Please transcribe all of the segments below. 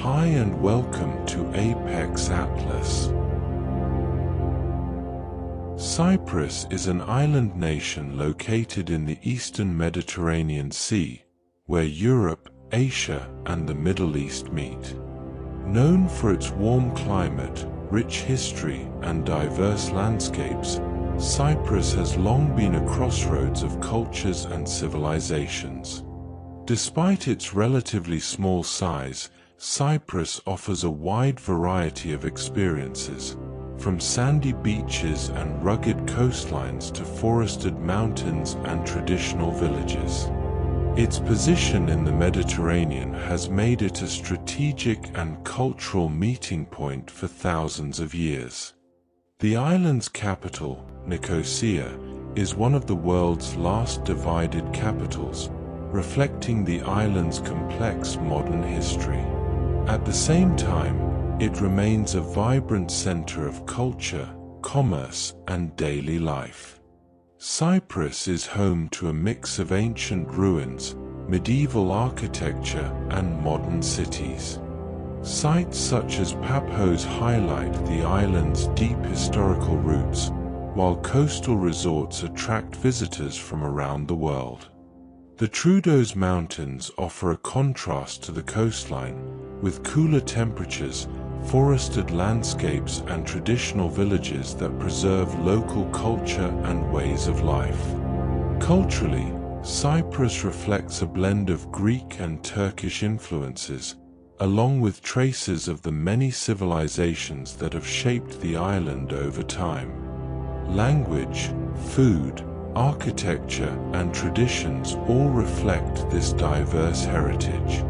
Hi and welcome to Apex Atlas. Cyprus is an island nation located in the eastern Mediterranean Sea, where Europe, Asia, and the Middle East meet. Known for its warm climate, rich history, and diverse landscapes, Cyprus has long been a crossroads of cultures and civilizations. Despite its relatively small size, Cyprus offers a wide variety of experiences, from sandy beaches and rugged coastlines to forested mountains and traditional villages. Its position in the Mediterranean has made it a strategic and cultural meeting point for thousands of years. The island's capital, Nicosia, is one of the world's last divided capitals, reflecting the island's complex modern history. At the same time, it remains a vibrant center of culture, commerce, and daily life. Cyprus is home to a mix of ancient ruins, medieval architecture, and modern cities. Sites such as Paphos highlight the island's deep historical roots, while coastal resorts attract visitors from around the world. The Troodos Mountains offer a contrast to the coastline, with cooler temperatures, forested landscapes, and traditional villages that preserve local culture and ways of life. Culturally, Cyprus reflects a blend of Greek and Turkish influences, along with traces of the many civilizations that have shaped the island over time. Language, food, architecture, and traditions all reflect this diverse heritage.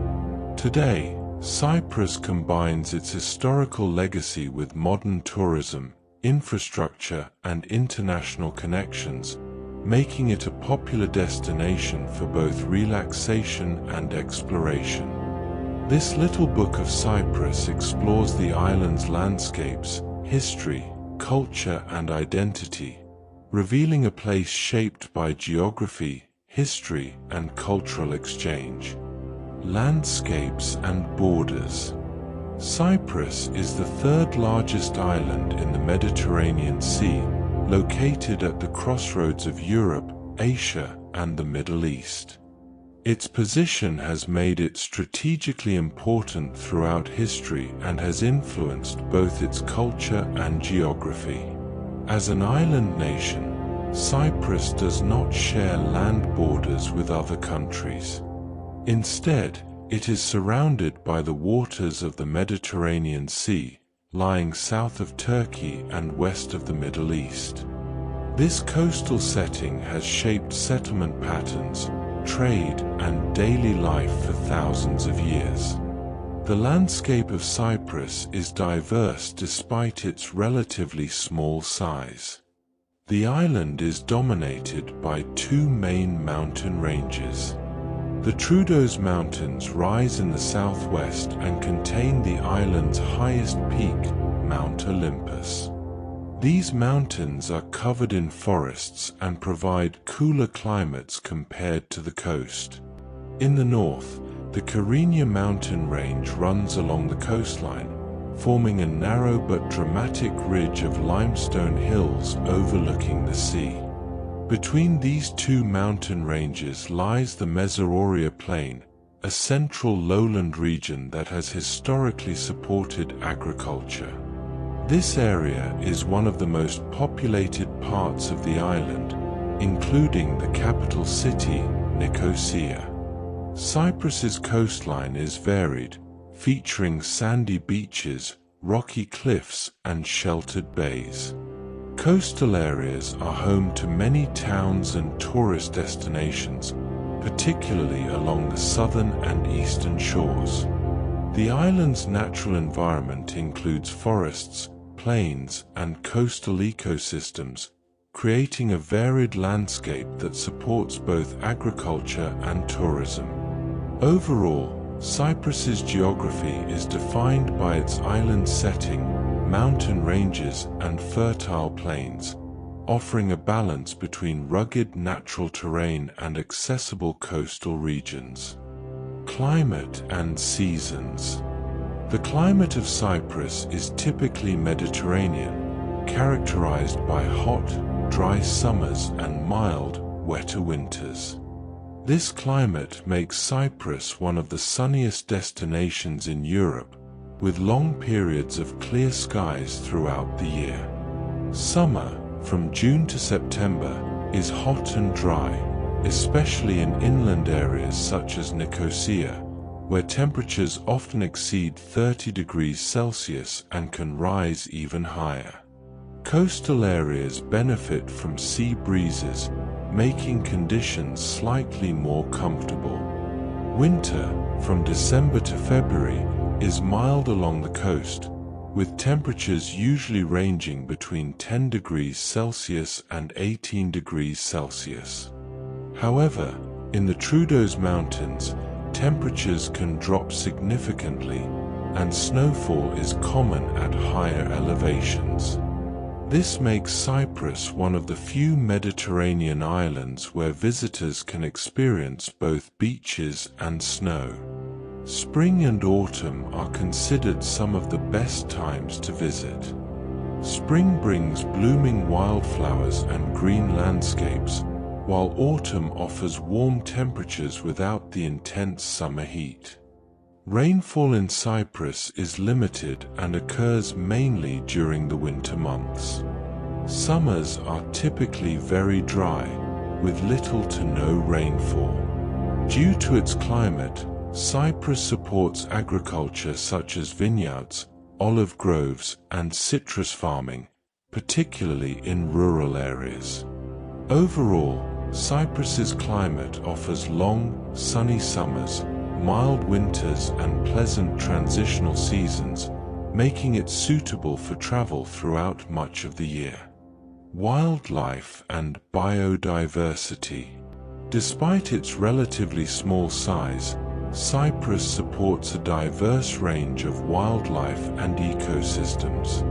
Today, Cyprus combines its historical legacy with modern tourism, infrastructure, and international connections, making it a popular destination for both relaxation and exploration. This little book of Cyprus explores the island's landscapes, history, culture, and identity, revealing a place shaped by geography, history, and cultural exchange. Landscapes and borders. Cyprus is the third largest island in the Mediterranean Sea, located at the crossroads of Europe, Asia, and the Middle East. Its position has made it strategically important throughout history and has influenced both its culture and geography. As an island nation, Cyprus does not share land borders with other countries. Instead, it is surrounded by the waters of the Mediterranean Sea, lying south of Turkey and west of the Middle East. This coastal setting has shaped settlement patterns, trade, and daily life for thousands of years. The landscape of Cyprus is diverse despite its relatively small size. The island is dominated by two main mountain ranges. The Troodos Mountains rise in the southwest and contain the island's highest peak, Mount Olympus. These mountains are covered in forests and provide cooler climates compared to the coast. In the north, the Kyrenia mountain range runs along the coastline, forming a narrow but dramatic ridge of limestone hills overlooking the sea. Between these two mountain ranges lies the Mesoauria Plain, a central lowland region that has historically supported agriculture. This area is one of the most populated parts of the island, including the capital city, Nicosia. Cyprus's coastline is varied, featuring sandy beaches, rocky cliffs, and sheltered bays. Coastal areas are home to many towns and tourist destinations, particularly along the southern and eastern shores. The island's natural environment includes forests, plains, and coastal ecosystems, creating a varied landscape that supports both agriculture and tourism. Overall, Cyprus's geography is defined by its island setting, mountain ranges, and fertile plains, offering a balance between rugged natural terrain and accessible coastal regions. Climate and seasons. The climate of Cyprus is typically Mediterranean, characterized by hot, dry summers and mild, wetter winters. This climate makes Cyprus one of the sunniest destinations in Europe, with long periods of clear skies throughout the year. Summer, from June to September, is hot and dry, especially in inland areas such as Nicosia, where temperatures often exceed 30 degrees Celsius and can rise even higher. Coastal areas benefit from sea breezes, making conditions slightly more comfortable. Winter, from December to February, is mild along the coast, with temperatures usually ranging between 10 degrees Celsius and 18 degrees Celsius. However, in the Troodos Mountains, temperatures can drop significantly, and snowfall is common at higher elevations. This makes Cyprus one of the few Mediterranean islands where visitors can experience both beaches and snow. Spring and autumn are considered some of the best times to visit. Spring brings blooming wildflowers and green landscapes, while autumn offers warm temperatures without the intense summer heat. Rainfall in Cyprus is limited and occurs mainly during the winter months. Summers are typically very dry, with little to no rainfall. Due to its climate, Cyprus supports agriculture such as vineyards, olive groves, and citrus farming, particularly in rural areas. Overall, Cyprus's climate offers long, sunny summers, mild winters, and pleasant transitional seasons, making it suitable for travel throughout much of the year. Wildlife and biodiversity. Despite its relatively small size, Cyprus supports a diverse range of wildlife and ecosystems.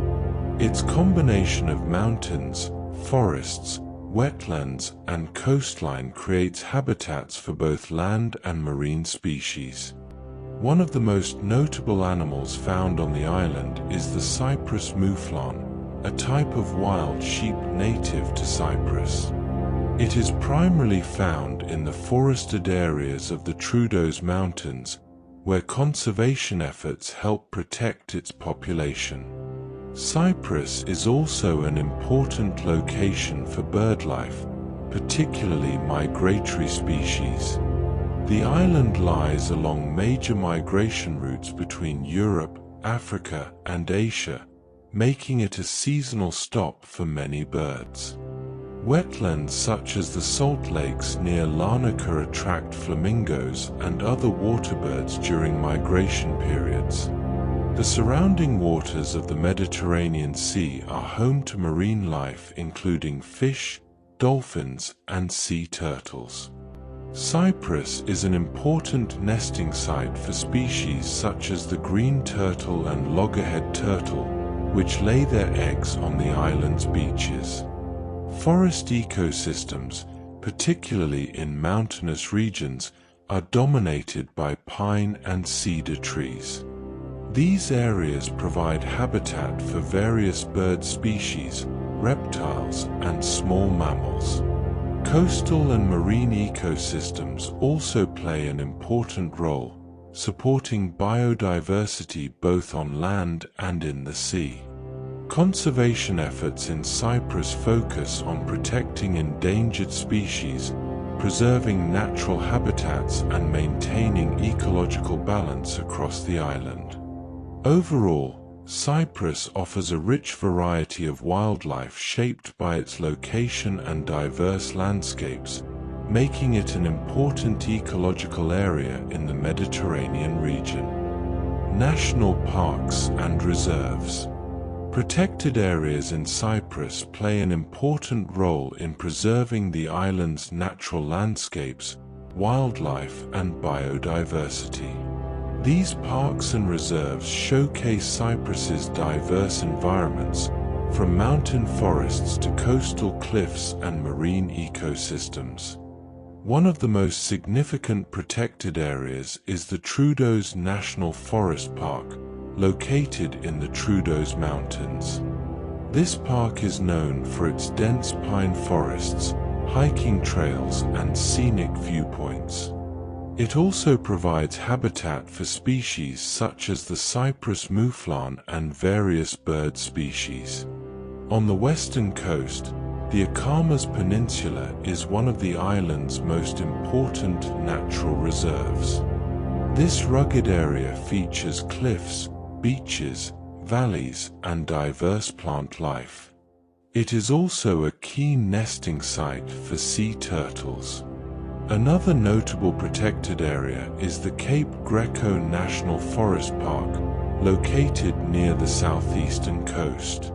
Its combination of mountains, forests, wetlands, and coastline creates habitats for both land and marine species. One of the most notable animals found on the island is the Cyprus mouflon, a type of wild sheep native to Cyprus. It is primarily found in the forested areas of the Troodos Mountains, where conservation efforts help protect its population. Cyprus is also an important location for birdlife, particularly migratory species. The island lies along major migration routes between Europe, Africa, and Asia, making it a seasonal stop for many birds. Wetlands such as the salt lakes near Larnaca attract flamingos and other waterbirds during migration periods. The surrounding waters of the Mediterranean Sea are home to marine life including fish, dolphins, and sea turtles. Cyprus is an important nesting site for species such as the green turtle and loggerhead turtle, which lay their eggs on the island's beaches. Forest ecosystems, particularly in mountainous regions, are dominated by pine and cedar trees. These areas provide habitat for various bird species, reptiles, and small mammals. Coastal and marine ecosystems also play an important role, supporting biodiversity both on land and in the sea. Conservation efforts in Cyprus focus on protecting endangered species, preserving natural habitats, and maintaining ecological balance across the island. Overall, Cyprus offers a rich variety of wildlife shaped by its location and diverse landscapes, making it an important ecological area in the Mediterranean region. National parks and reserves. Protected areas in Cyprus play an important role in preserving the island's natural landscapes, wildlife, and biodiversity. These parks and reserves showcase Cyprus's diverse environments, from mountain forests to coastal cliffs and marine ecosystems. One of the most significant protected areas is the Troodos National Forest Park, located in the Troodos Mountains. This park is known for its dense pine forests, hiking trails, and scenic viewpoints. It also provides habitat for species such as the Cyprus mouflon and various bird species. On the western coast, the Akamas Peninsula is one of the island's most important natural reserves. This rugged area features cliffs, beaches, valleys, and diverse plant life. It is also a key nesting site for sea turtles. Another notable protected area is the Cape Greco National Forest Park, located near the southeastern coast.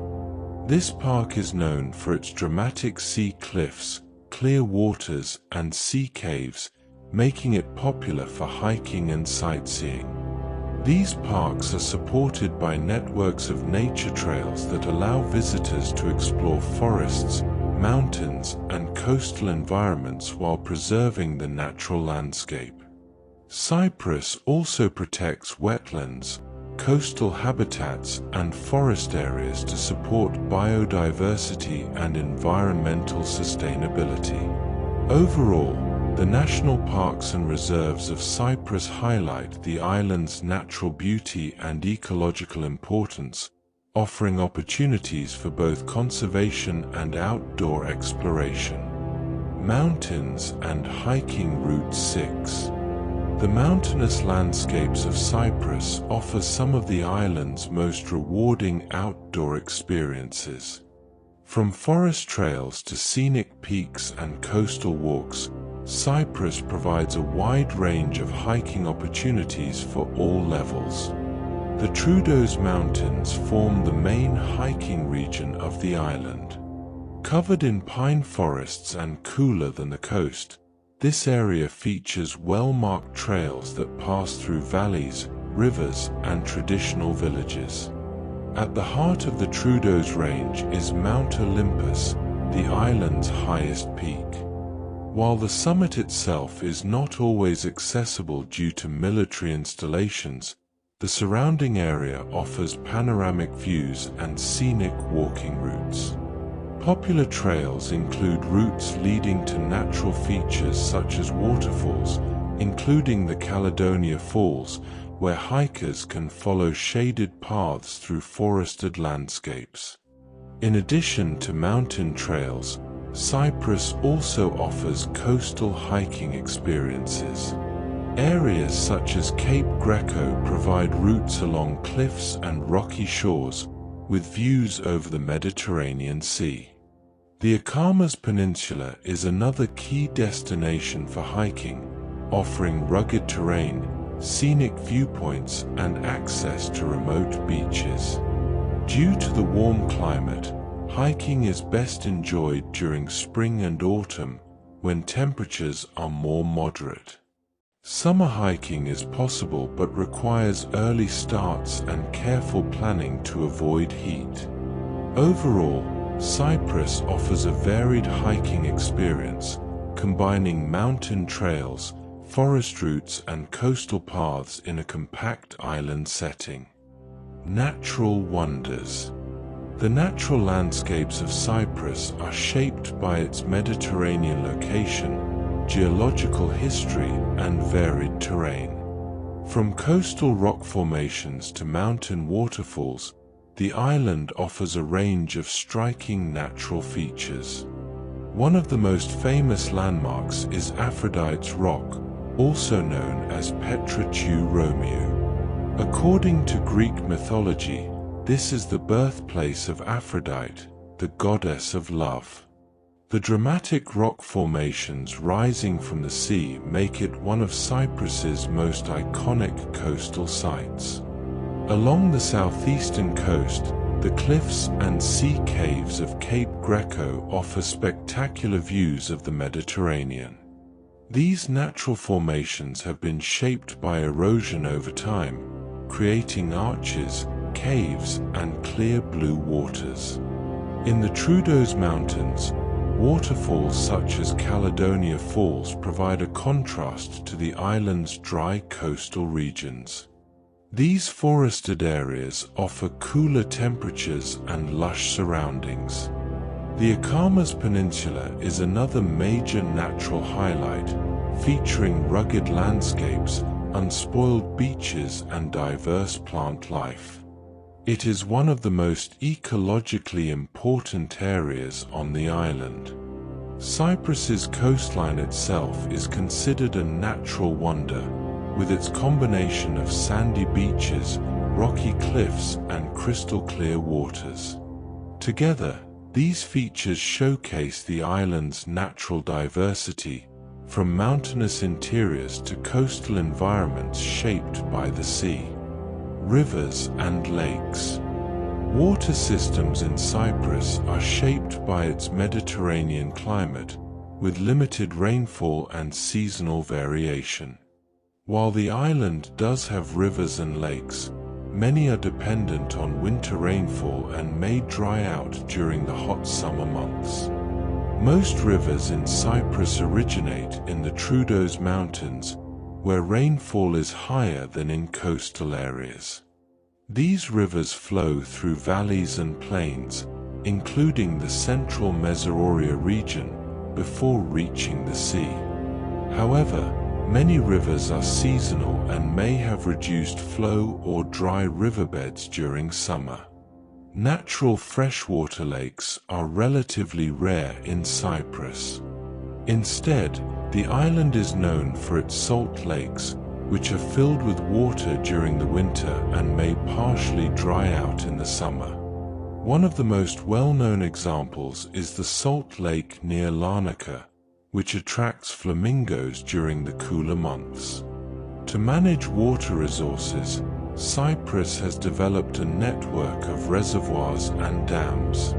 This park is known for its dramatic sea cliffs, clear waters, and sea caves, making it popular for hiking and sightseeing. These parks are supported by networks of nature trails that allow visitors to explore forests, mountains, and coastal environments while preserving the natural landscape. Cyprus also protects wetlands, coastal habitats, and forest areas to support biodiversity and environmental sustainability. Overall, the national parks and reserves of Cyprus highlight the island's natural beauty and ecological importance, offering opportunities for both conservation and outdoor exploration. Mountains and hiking Route 6. The mountainous landscapes of Cyprus offer some of the island's most rewarding outdoor experiences. From forest trails to scenic peaks and coastal walks, Cyprus provides a wide range of hiking opportunities for all levels. The Troodos Mountains form the main hiking region of the island. Covered in pine forests and cooler than the coast, this area features well-marked trails that pass through valleys, rivers, and traditional villages. At the heart of the Troodos Range is Mount Olympus, the island's highest peak. While the summit itself is not always accessible due to military installations, the surrounding area offers panoramic views and scenic walking routes. Popular trails include routes leading to natural features such as waterfalls, including the Caledonia Falls, where hikers can follow shaded paths through forested landscapes. In addition to mountain trails, Cyprus also offers coastal hiking experiences. Areas such as Cape Greco provide routes along cliffs and rocky shores, with views over the Mediterranean Sea. The Akamas Peninsula is another key destination for hiking, offering rugged terrain, scenic viewpoints, and access to remote beaches. Due to the warm climate, hiking is best enjoyed during spring and autumn, when temperatures are more moderate. Summer hiking is possible but requires early starts and careful planning to avoid heat. Overall, Cyprus offers a varied hiking experience, combining mountain trails, forest routes, and coastal paths in a compact island setting. Natural wonders. The natural landscapes of Cyprus are shaped by its Mediterranean location, geological history, and varied terrain. From coastal rock formations to mountain waterfalls, the island offers a range of striking natural features. One of the most famous landmarks is Aphrodite's Rock, also known as Petra Tou Romiou. According to Greek mythology, this is the birthplace of Aphrodite, the goddess of love. The dramatic rock formations rising from the sea make it one of Cyprus's most iconic coastal sites. Along the southeastern coast, the cliffs and sea caves of Cape Greco offer spectacular views of the Mediterranean. These natural formations have been shaped by erosion over time, creating arches, caves, and clear blue waters. In the Troodos Mountains, waterfalls such as Caledonia Falls provide a contrast to the island's dry coastal regions. These forested areas offer cooler temperatures and lush surroundings. The Akamas Peninsula is another major natural highlight, featuring rugged landscapes, unspoiled beaches, and diverse plant life. It is one of the most ecologically important areas on the island. Cyprus's coastline itself is considered a natural wonder, with its combination of sandy beaches, rocky cliffs, and crystal-clear waters. Together, these features showcase the island's natural diversity, from mountainous interiors to coastal environments shaped by the sea, rivers, and lakes. Water systems in Cyprus are shaped by its Mediterranean climate, with limited rainfall and seasonal variation. While the island does have rivers and lakes, many are dependent on winter rainfall and may dry out during the hot summer months. Most rivers in Cyprus originate in the Troodos Mountains, where rainfall is higher than in coastal areas. These rivers flow through valleys and plains, including the central Mesoauria region, before reaching the sea. However, many rivers are seasonal and may have reduced flow or dry riverbeds during summer. Natural freshwater lakes are relatively rare in Cyprus. Instead, the island is known for its salt lakes, which are filled with water during the winter and may partially dry out in the summer. One of the most well-known examples is the salt lake near Larnaca, which attracts flamingos during the cooler months. To manage water resources, Cyprus has developed a network of reservoirs and dams.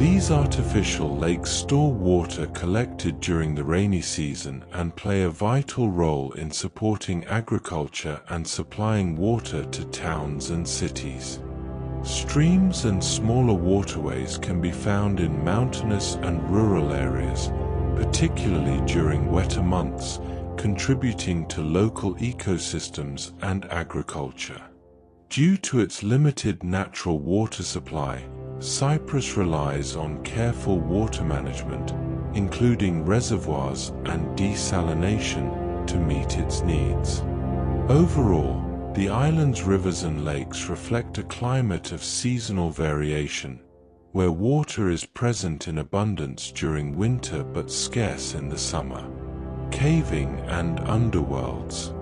These artificial lakes store water collected during the rainy season and play a vital role in supporting agriculture and supplying water to towns and cities. Streams and smaller waterways can be found in mountainous and rural areas, particularly during wetter months, contributing to local ecosystems and agriculture. Due to its limited natural water supply, Cyprus relies on careful water management, including reservoirs and desalination, to meet its needs. Overall, the island's rivers and lakes reflect a climate of seasonal variation, where water is present in abundance during winter but scarce in the summer. Caving and underworlds.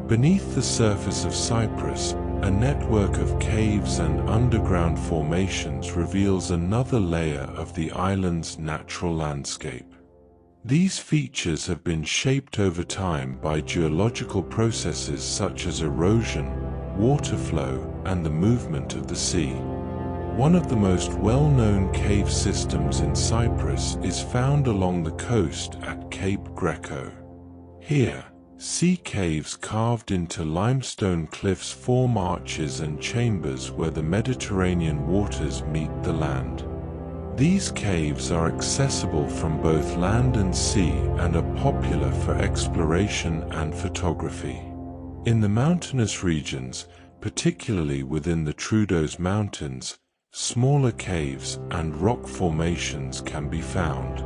Beneath the surface of Cyprus, a network of caves and underground formations reveals another layer of the island's natural landscape. These features have been shaped over time by geological processes such as erosion, water flow, and the movement of the sea. One of the most well-known cave systems in Cyprus is found along the coast at Cape Greco. Here, sea caves carved into limestone cliffs form arches and chambers where the Mediterranean waters meet the land. These caves are accessible from both land and sea and are popular for exploration and photography. In the mountainous regions, particularly within the Troodos Mountains, smaller caves and rock formations can be found.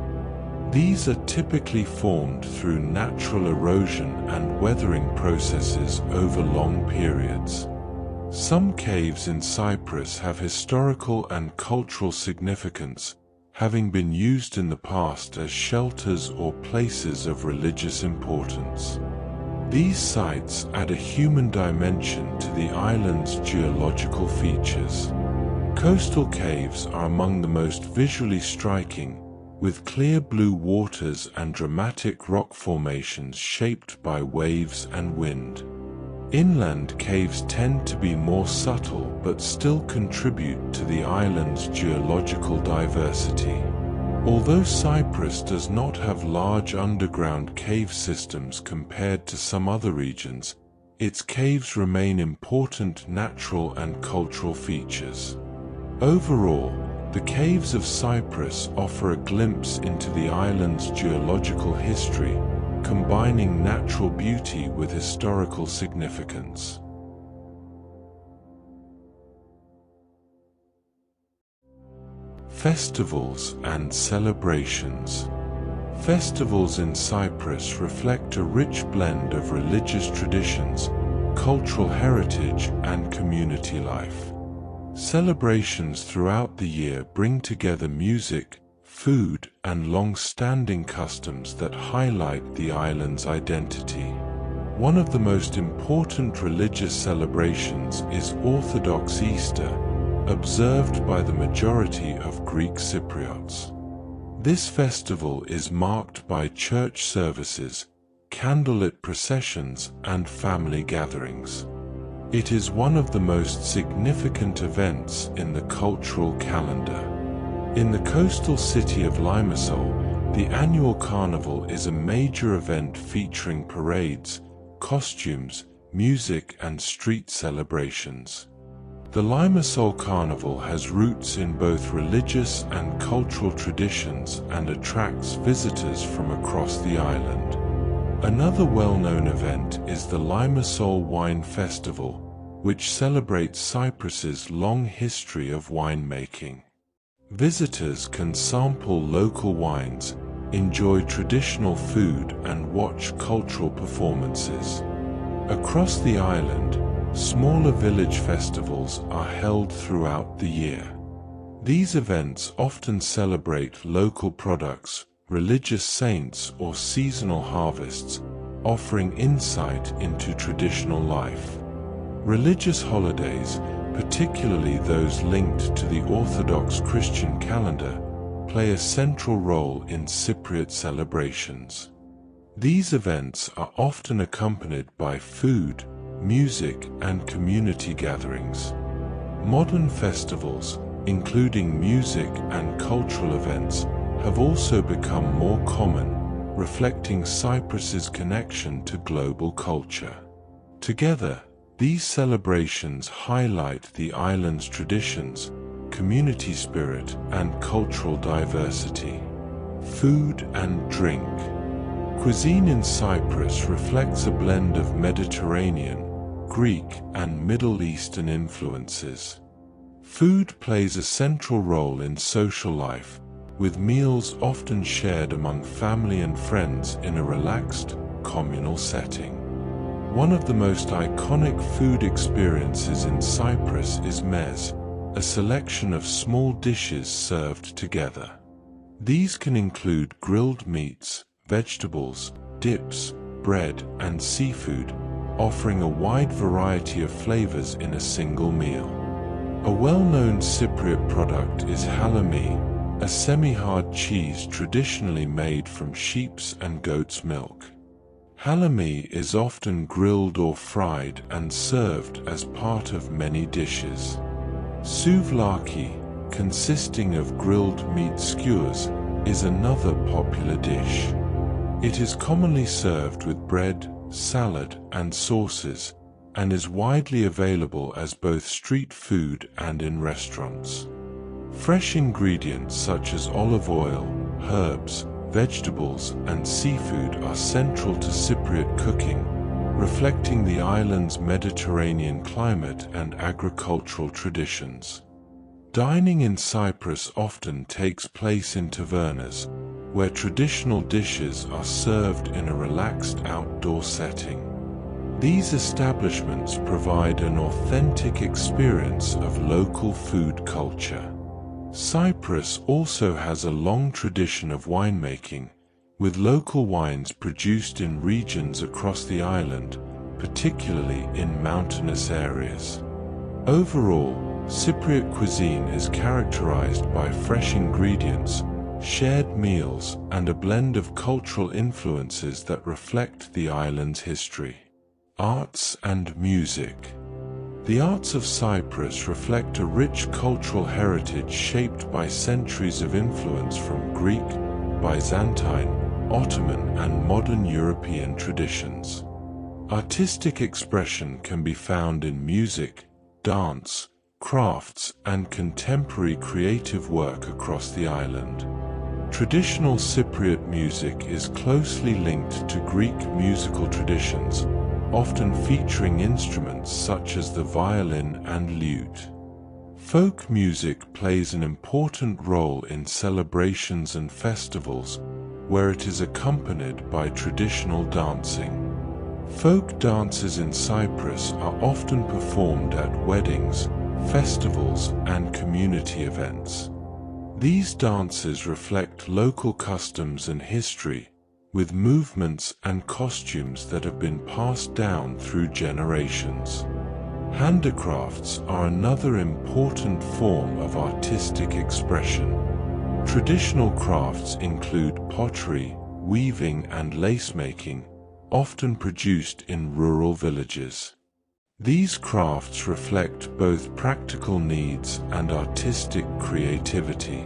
These are typically formed through natural erosion and weathering processes over long periods. Some caves in Cyprus have historical and cultural significance, having been used in the past as shelters or places of religious importance. These sites add a human dimension to the island's geological features. Coastal caves are among the most visually striking, with clear blue waters and dramatic rock formations shaped by waves and wind. Inland caves tend to be more subtle but still contribute to the island's geological diversity. Although Cyprus does not have large underground cave systems compared to some other regions, its caves remain important natural and cultural features. Overall, the caves of Cyprus offer a glimpse into the island's geological history, combining natural beauty with historical significance. Festivals and celebrations. Festivals in Cyprus reflect a rich blend of religious traditions, cultural heritage, and community life. Celebrations throughout the year bring together music, food, and long-standing customs that highlight the island's identity. One of the most important religious celebrations is Orthodox Easter, observed by the majority of Greek Cypriots. This festival is marked by church services, candlelit processions, and family gatherings. It is one of the most significant events in the cultural calendar. In the coastal city of Limassol, the annual carnival is a major event featuring parades, costumes, music, and street celebrations. The Limassol Carnival has roots in both religious and cultural traditions and attracts visitors from across the island. Another well-known event is the Limassol Wine Festival, which celebrates Cyprus's long history of winemaking. Visitors can sample local wines, enjoy traditional food, and watch cultural performances. Across the island, smaller village festivals are held throughout the year. These events often celebrate local products, religious saints, or seasonal harvests, offering insight into traditional life. Religious holidays, particularly those linked to the Orthodox Christian calendar, play a central role in Cypriot celebrations. These events are often accompanied by food, music, and community gatherings. Modern festivals, including music and cultural events, have also become more common, reflecting Cyprus's connection to global culture. Together, these celebrations highlight the island's traditions, community spirit, and cultural diversity. Food and drink. Cuisine in Cyprus reflects a blend of Mediterranean, Greek, and Middle Eastern influences. Food plays a central role in social life, with meals often shared among family and friends in a relaxed, communal setting. One of the most iconic food experiences in Cyprus is meze, a selection of small dishes served together. These can include grilled meats, vegetables, dips, bread, and seafood, offering a wide variety of flavors in a single meal. A well-known Cypriot product is halloumi, a semi-hard cheese traditionally made from sheep's and goat's milk. Halloumi is often grilled or fried and served as part of many dishes. Souvlaki, consisting of grilled meat skewers, is another popular dish. It is commonly served with bread, salad, and sauces, and is widely available as both street food and in restaurants. Fresh ingredients such as olive oil, herbs, vegetables, and seafood are central to Cypriot cooking, reflecting the island's Mediterranean climate and agricultural traditions. Dining in Cyprus often takes place in tavernas, where traditional dishes are served in a relaxed outdoor setting. These establishments provide an authentic experience of local food culture. Cyprus also has a long tradition of winemaking, with local wines produced in regions across the island, particularly in mountainous areas. Overall, Cypriot cuisine is characterized by fresh ingredients, shared meals, and a blend of cultural influences that reflect the island's history. Arts and music. The arts of Cyprus reflect a rich cultural heritage shaped by centuries of influence from Greek, Byzantine, Ottoman, and modern European traditions. Artistic expression can be found in music, dance, crafts, and contemporary creative work across the island. Traditional Cypriot music is closely linked to Greek musical traditions, often featuring instruments such as the violin and lute. Folk music plays an important role in celebrations and festivals, where it is accompanied by traditional dancing. Folk dances in Cyprus are often performed at weddings, festivals, and community events. These dances reflect local customs and history, with movements and costumes that have been passed down through generations. Handicrafts are another important form of artistic expression. Traditional crafts include pottery, weaving, and lace-making, often produced in rural villages. These crafts reflect both practical needs and artistic creativity.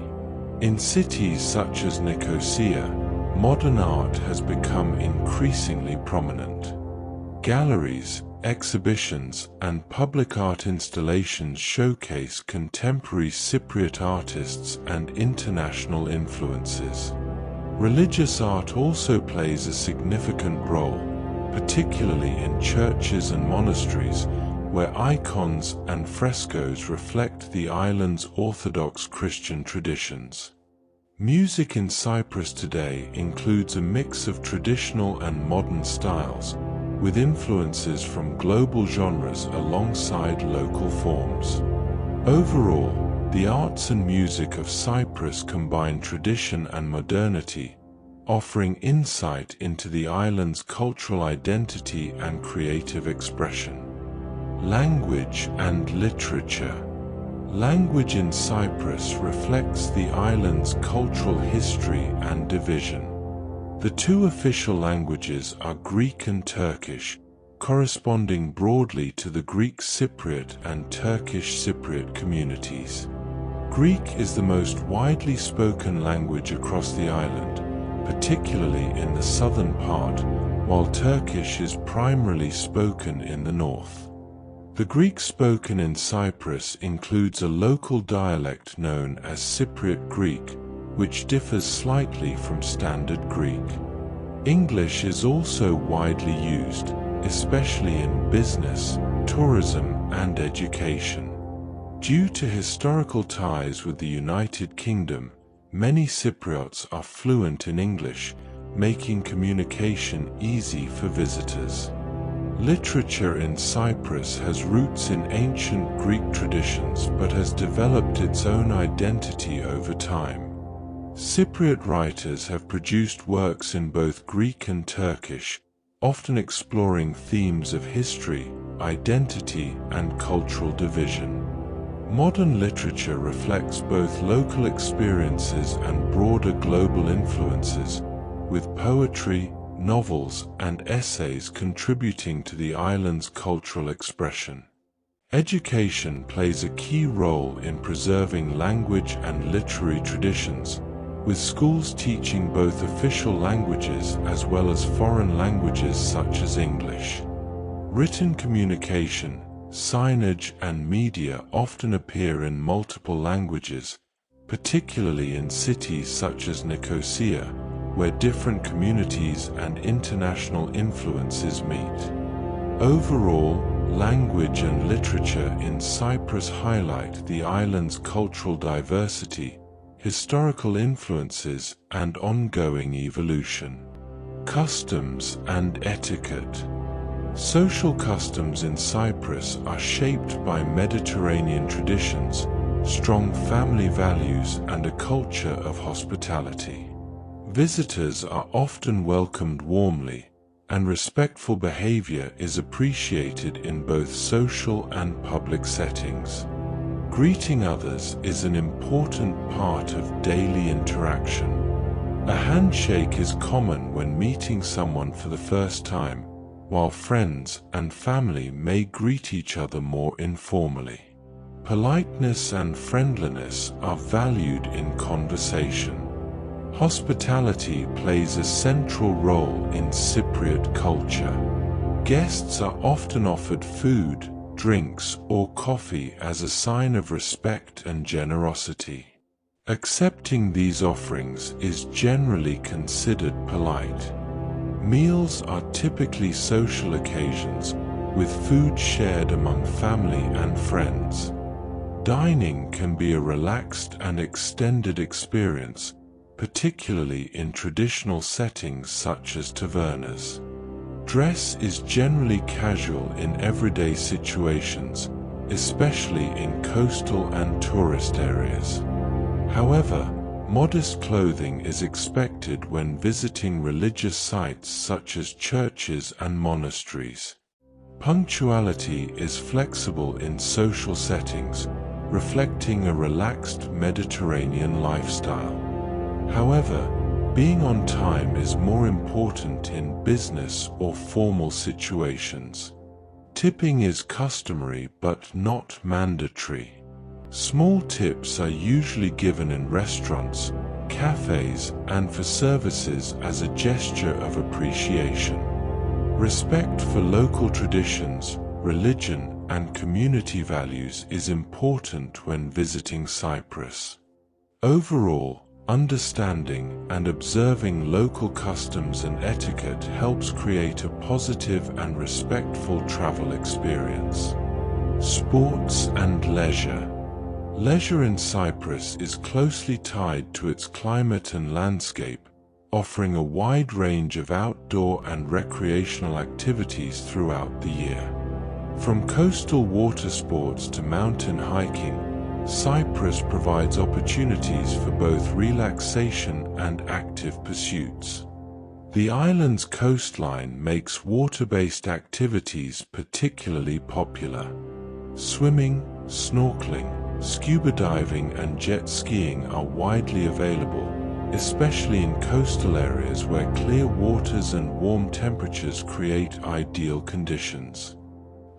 In cities such as Nicosia, modern art has become increasingly prominent. Galleries, exhibitions, and public art installations showcase contemporary Cypriot artists and international influences. Religious art also plays a significant role, particularly in churches and monasteries, where icons and frescoes reflect the island's Orthodox Christian traditions. Music in Cyprus today includes a mix of traditional and modern styles, with influences from global genres alongside local forms. Overall, the arts and music of Cyprus combine tradition and modernity, offering insight into the island's cultural identity and creative expression. Language and literature. Language in Cyprus reflects the island's cultural history and division. The two official languages are Greek and Turkish, corresponding broadly to the Greek Cypriot and Turkish Cypriot communities. Greek is the most widely spoken language across the island, particularly in the southern part, while Turkish is primarily spoken in the north. The Greek spoken in Cyprus includes a local dialect known as Cypriot Greek, which differs slightly from Standard Greek. English is also widely used, especially in business, tourism, and education. Due to historical ties with the United Kingdom, many Cypriots are fluent in English, making communication easy for visitors. Literature in Cyprus has roots in ancient Greek traditions but has developed its own identity over time. Cypriot writers have produced works in both Greek and Turkish, often exploring themes of history, identity, and cultural division. Modern literature reflects both local experiences and broader global influences, with poetry, novels, and essays contributing to the island's cultural expression. Education plays a key role in preserving language and literary traditions, with schools teaching both official languages as well as foreign languages such as English. Written communication, signage, and media often appear in multiple languages, particularly in cities such as Nicosia, where different communities and international influences meet. Overall, language and literature in Cyprus highlight the island's cultural diversity, historical influences, and ongoing evolution. Customs and etiquette. Social customs in Cyprus are shaped by Mediterranean traditions, strong family values, and a culture of hospitality. Visitors are often welcomed warmly, and respectful behavior is appreciated in both social and public settings. Greeting others is an important part of daily interaction. A handshake is common when meeting someone for the first time, while friends and family may greet each other more informally. Politeness and friendliness are valued in conversation. Hospitality plays a central role in Cypriot culture. Guests are often offered food, drinks, or coffee as a sign of respect and generosity. Accepting these offerings is generally considered polite. Meals are typically social occasions, with food shared among family and friends. Dining can be a relaxed and extended experience, particularly in traditional settings such as tavernas. Dress is generally casual in everyday situations, especially in coastal and tourist areas. However, modest clothing is expected when visiting religious sites such as churches and monasteries. Punctuality is flexible in social settings, reflecting a relaxed Mediterranean lifestyle. However, being on time is more important in business or formal situations. Tipping is customary but not mandatory. Small tips are usually given in restaurants, cafes, and for services as a gesture of appreciation. Respect for local traditions, religion, and community values is important when visiting Cyprus. Overall, understanding and observing local customs and etiquette helps create a positive and respectful travel experience. Sports and leisure. Leisure in Cyprus is closely tied to its climate and landscape, offering a wide range of outdoor and recreational activities throughout the year. From coastal water sports to mountain hiking, Cyprus provides opportunities for both relaxation and active pursuits. The island's coastline makes water-based activities particularly popular. Swimming, snorkeling, scuba diving and jet skiing are widely available, especially in coastal areas where clear waters and warm temperatures create ideal conditions.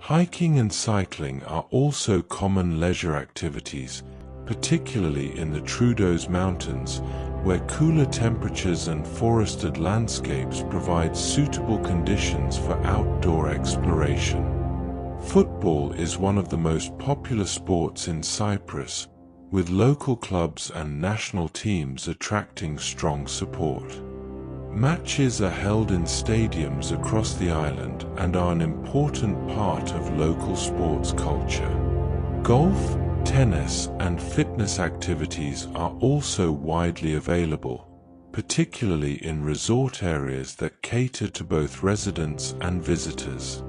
Hiking and cycling are also common leisure activities, particularly in the Troodos Mountains, where cooler temperatures and forested landscapes provide suitable conditions for outdoor exploration. Football is one of the most popular sports in Cyprus, with local clubs and national teams attracting strong support. Matches are held in stadiums across the island and are an important part of local sports culture. Golf, tennis, and fitness activities are also widely available, particularly in resort areas that cater to both residents and visitors.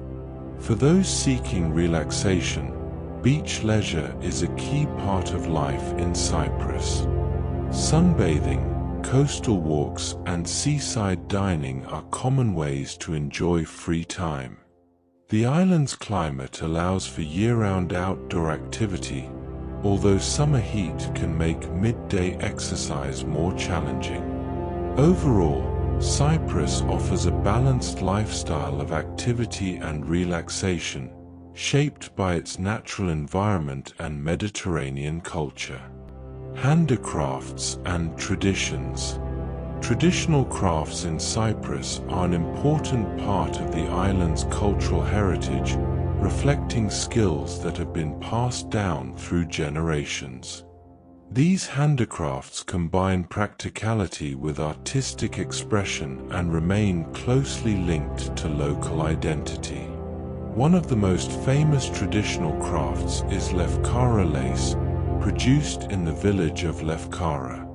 For those seeking relaxation, beach leisure is a key part of life in Cyprus. Sunbathing, coastal walks, and seaside dining are common ways to enjoy free time. The island's climate allows for year-round outdoor activity, although summer heat can make midday exercise more challenging. Overall, Cyprus offers a balanced lifestyle of activity and relaxation, shaped by its natural environment and Mediterranean culture. Handicrafts and traditions. Traditional crafts in Cyprus are an important part of the island's cultural heritage, reflecting skills that have been passed down through generations. These handicrafts combine practicality with artistic expression and remain closely linked to local identity. One of the most famous traditional crafts is Lefkara lace, produced in the village of Lefkara.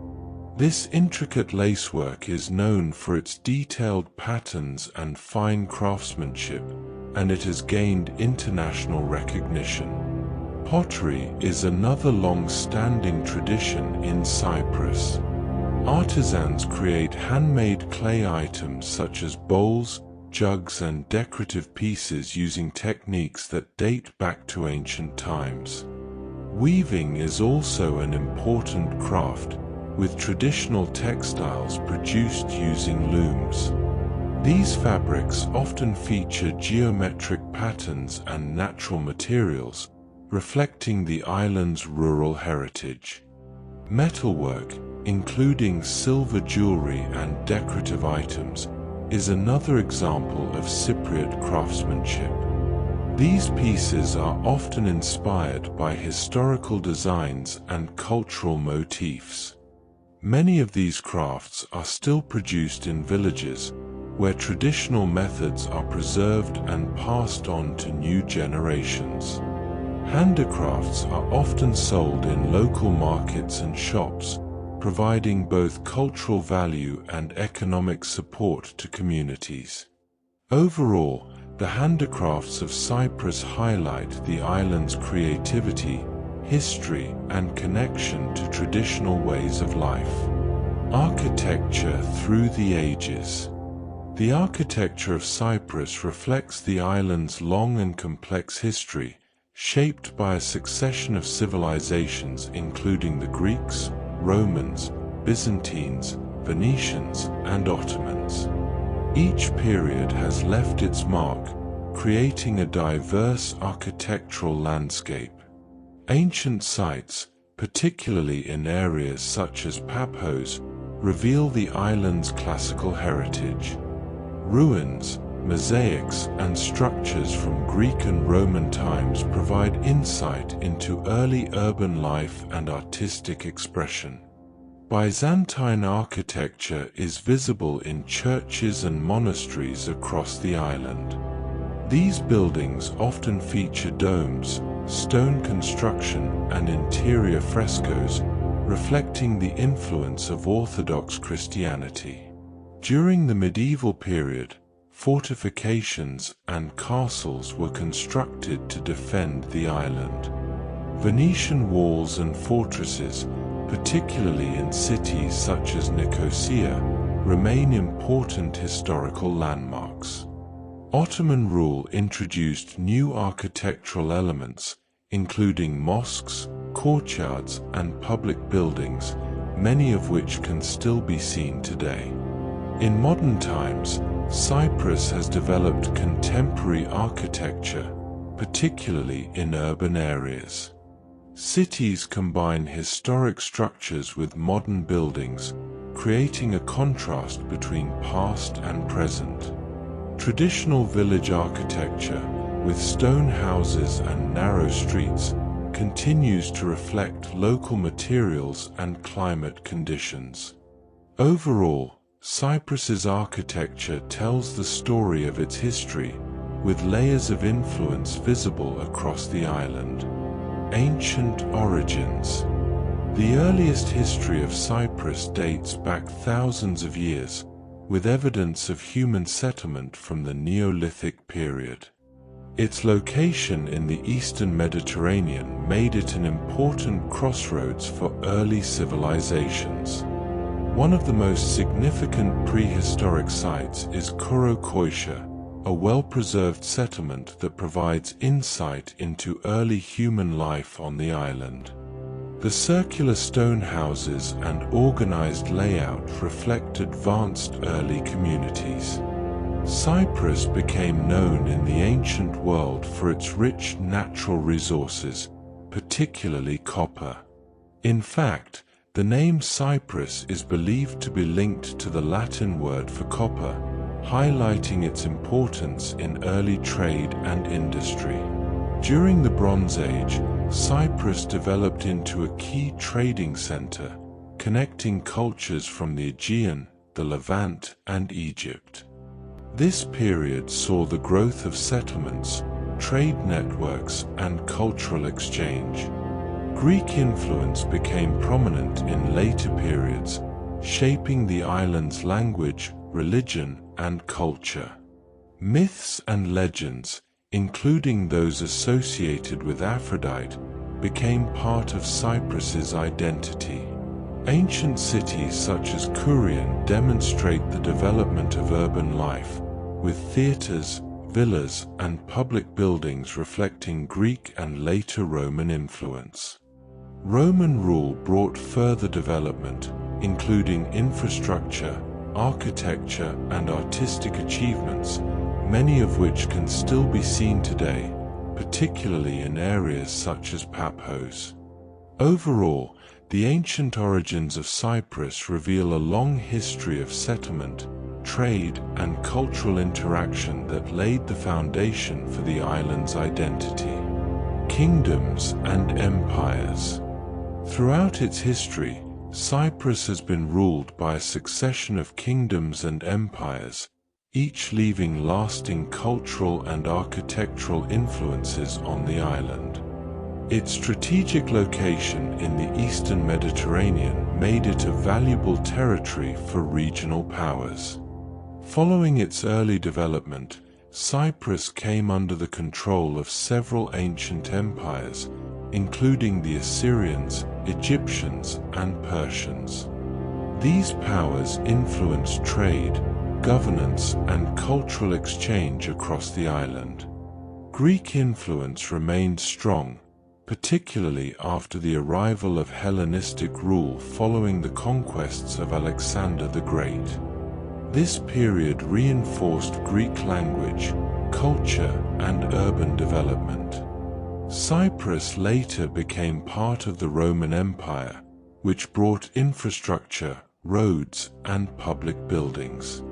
This intricate lacework is known for its detailed patterns and fine craftsmanship, and it has gained international recognition. Pottery is another long-standing tradition in Cyprus. Artisans create handmade clay items such as bowls, jugs, and decorative pieces using techniques that date back to ancient times. Weaving is also an important craft, with traditional textiles produced using looms. These fabrics often feature geometric patterns and natural materials, reflecting the island's rural heritage. Metalwork, including silver jewelry and decorative items, is another example of Cypriot craftsmanship. These pieces are often inspired by historical designs and cultural motifs. Many of these crafts are still produced in villages, where traditional methods are preserved and passed on to new generations. Handicrafts are often sold in local markets and shops, providing both cultural value and economic support to communities. Overall, the handicrafts of Cyprus highlight the island's creativity, history, and connection to traditional ways of life. Architecture through the ages. The architecture of Cyprus reflects the island's long and complex history, shaped by a succession of civilizations including the Greeks, Romans, Byzantines, Venetians, and Ottomans. Each period has left its mark, creating a diverse architectural landscape. Ancient sites, particularly in areas such as Paphos, reveal the island's classical heritage. Ruins, mosaics, and structures from Greek and Roman times provide insight into early urban life and artistic expression. Byzantine architecture is visible in churches and monasteries across the island. These buildings often feature domes, stone construction, and interior frescoes, reflecting the influence of Orthodox Christianity. During the medieval period, fortifications and castles were constructed to defend the island. Venetian walls and fortresses, particularly in cities such as Nicosia, remain important historical landmarks. Ottoman rule introduced new architectural elements, including mosques, courtyards, and public buildings, many of which can still be seen today. In modern times, Cyprus has developed contemporary architecture, particularly in urban areas. Cities combine historic structures with modern buildings, creating a contrast between past and present. Traditional village architecture, with stone houses and narrow streets, continues to reflect local materials and climate conditions. Overall, Cyprus's architecture tells the story of its history, with layers of influence visible across the island. Ancient origins. The earliest history of Cyprus dates back thousands of years, with evidence of human settlement from the Neolithic period. Its location in the eastern Mediterranean made it an important crossroads for early civilizations. One of the most significant prehistoric sites is Kouroukoisha, a well-preserved settlement that provides insight into early human life on the island. The circular stone houses and organized layout reflect advanced early communities. Cyprus became known in the ancient world for its rich natural resources, particularly copper. In fact, the name Cyprus is believed to be linked to the Latin word for copper, highlighting its importance in early trade and industry. During the Bronze Age, Cyprus developed into a key trading center, connecting cultures from the Aegean, the Levant, and Egypt. This period saw the growth of settlements, trade networks, and cultural exchange. Greek influence became prominent in later periods, shaping the island's language, religion, and culture. Myths and legends, including those associated with Aphrodite, became part of Cyprus's identity. Ancient cities such as Kourion demonstrate the development of urban life, with theaters, villas, and public buildings reflecting Greek and later Roman influence. Roman rule brought further development, including infrastructure, architecture, and artistic achievements, many of which can still be seen today, particularly in areas such as Paphos. Overall, the ancient origins of Cyprus reveal a long history of settlement, trade, and cultural interaction that laid the foundation for the island's identity. Kingdoms and empires. Throughout its history, Cyprus has been ruled by a succession of kingdoms and empires, each leaving lasting cultural and architectural influences on the island. Its strategic location in the eastern Mediterranean made it a valuable territory for regional powers. Following its early development, Cyprus came under the control of several ancient empires, including the Assyrians, Egyptians, and Persians. These powers influenced trade, governance, and cultural exchange across the island. Greek influence remained strong, particularly after the arrival of Hellenistic rule following the conquests of Alexander the Great. This period reinforced Greek language, culture, and urban development. Cyprus later became part of the Roman Empire, which brought infrastructure, roads, and public buildings.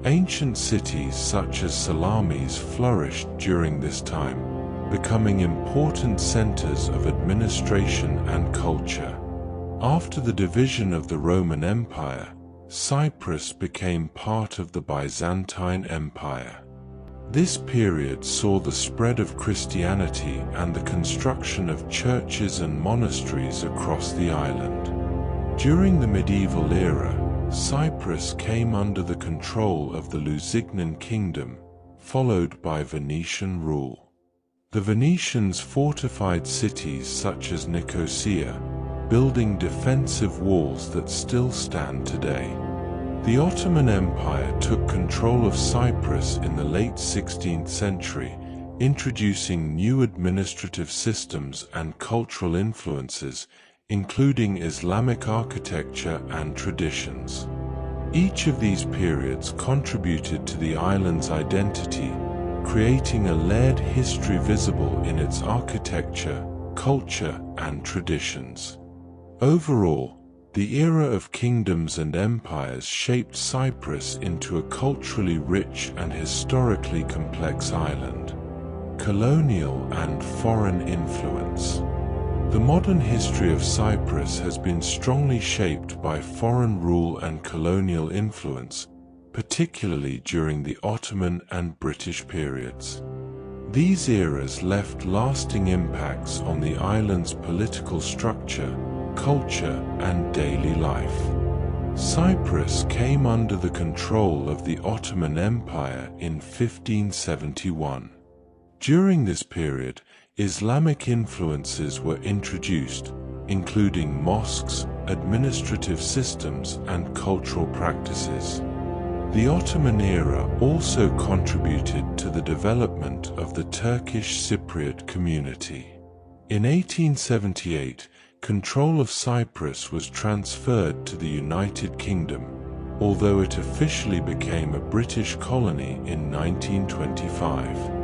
Ancient cities such as Salamis flourished during this time, becoming important centers of administration and culture. After the division of the Roman Empire, Cyprus became part of the Byzantine Empire. This period saw the spread of Christianity and the construction of churches and monasteries across the island. During the medieval era, Cyprus came under the control of the Lusignan kingdom, followed by Venetian rule. The Venetians fortified cities such as Nicosia, building defensive walls that still stand today. The Ottoman Empire took control of Cyprus in the late 16th century, introducing new administrative systems and cultural influences, including Islamic architecture and traditions. Each of these periods contributed to the island's identity, creating a layered history visible in its architecture, culture, and traditions. Overall, the era of kingdoms and empires shaped Cyprus into a culturally rich and historically complex island. Colonial and foreign influence. The modern history of Cyprus has been strongly shaped by foreign rule and colonial influence, particularly during the Ottoman and British periods. These eras left lasting impacts on the island's political structure, culture, and daily life. Cyprus came under the control of the Ottoman Empire in 1571. During this period, Islamic influences were introduced, including mosques, administrative systems, and cultural practices. The Ottoman era also contributed to the development of the Turkish Cypriot community. In 1878, control of Cyprus was transferred to the United Kingdom, although it officially became a British colony in 1925.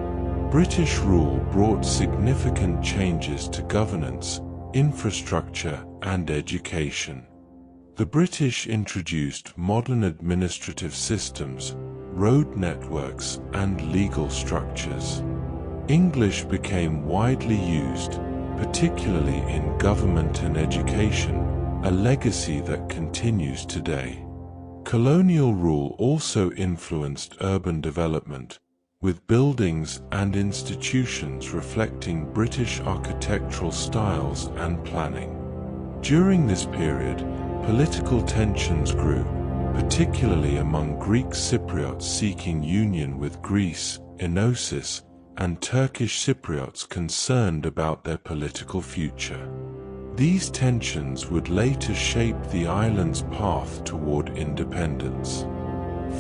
British rule brought significant changes to governance, infrastructure, and education. The British introduced modern administrative systems, road networks, and legal structures. English became widely used, particularly in government and education, a legacy that continues today. Colonial rule also influenced urban development, with buildings and institutions reflecting British architectural styles and planning. During this period, political tensions grew, particularly among Greek Cypriots seeking union with Greece, Enosis, and Turkish Cypriots concerned about their political future. These tensions would later shape the island's path toward independence.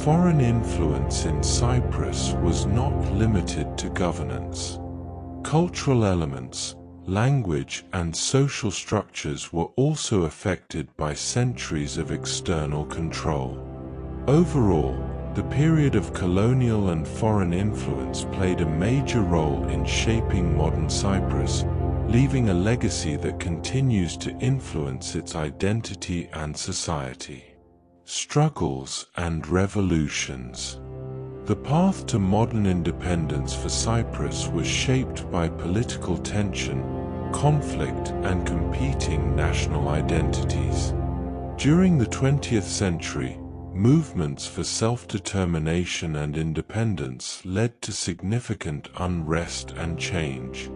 Foreign influence in Cyprus was not limited to governance. Cultural elements, language, and social structures were also affected by centuries of external control. Overall, the period of colonial and foreign influence played a major role in shaping modern Cyprus, leaving a legacy that continues to influence its identity and society. Struggles and revolutions. The path to modern independence for Cyprus was shaped by political tension, conflict, and competing national identities. During the 20th century, movements for self-determination and independence led to significant unrest and change.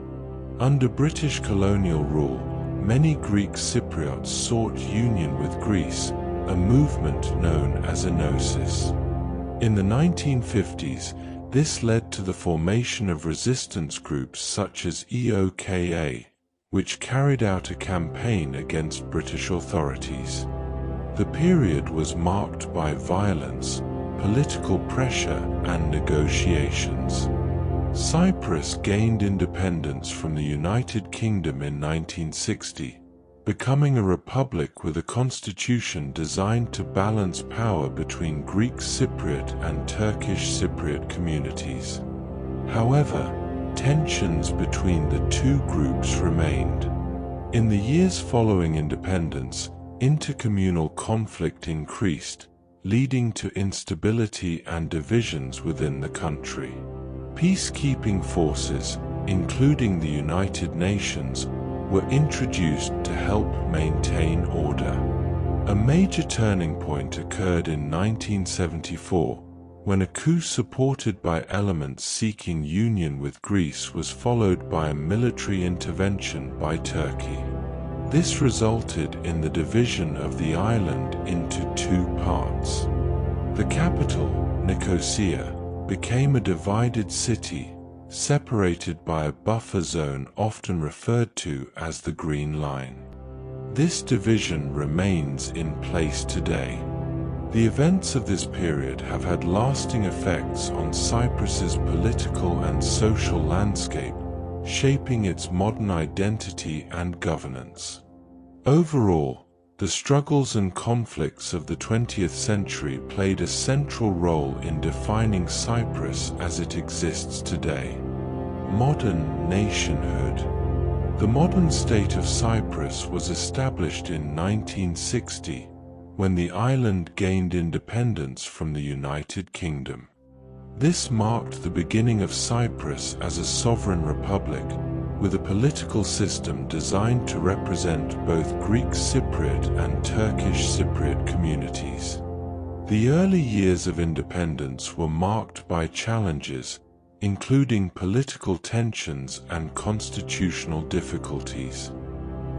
Under British colonial rule, many Greek Cypriots sought union with Greece, a movement known as enosis. In the 1950s, this led to the formation of resistance groups such as EOKA, which carried out a campaign against British authorities. The period was marked by violence, political pressure, and negotiations. Cyprus gained independence from the United Kingdom in 1960, becoming a republic with a constitution designed to balance power between Greek Cypriot and Turkish Cypriot communities. However, tensions between the two groups remained. In the years following independence, intercommunal conflict increased, leading to instability and divisions within the country. Peacekeeping forces, including the United Nations, were introduced to help maintain order. A major turning point occurred in 1974, when a coup supported by elements seeking union with Greece was followed by a military intervention by Turkey. This resulted in the division of the island into two parts. The capital, Nicosia, became a divided city, separated by a buffer zone often referred to as the Green Line. This division remains in place today. The events of this period have had lasting effects on Cyprus's political and social landscape, shaping its modern identity and governance. Overall, the struggles and conflicts of the 20th century played a central role in defining Cyprus as it exists today. Modern nationhood. The modern state of Cyprus was established in 1960, when the island gained independence from the United Kingdom. This marked the beginning of Cyprus as a sovereign republic, with a political system designed to represent both Greek Cypriot and Turkish Cypriot communities. The early years of independence were marked by challenges, including political tensions and constitutional difficulties.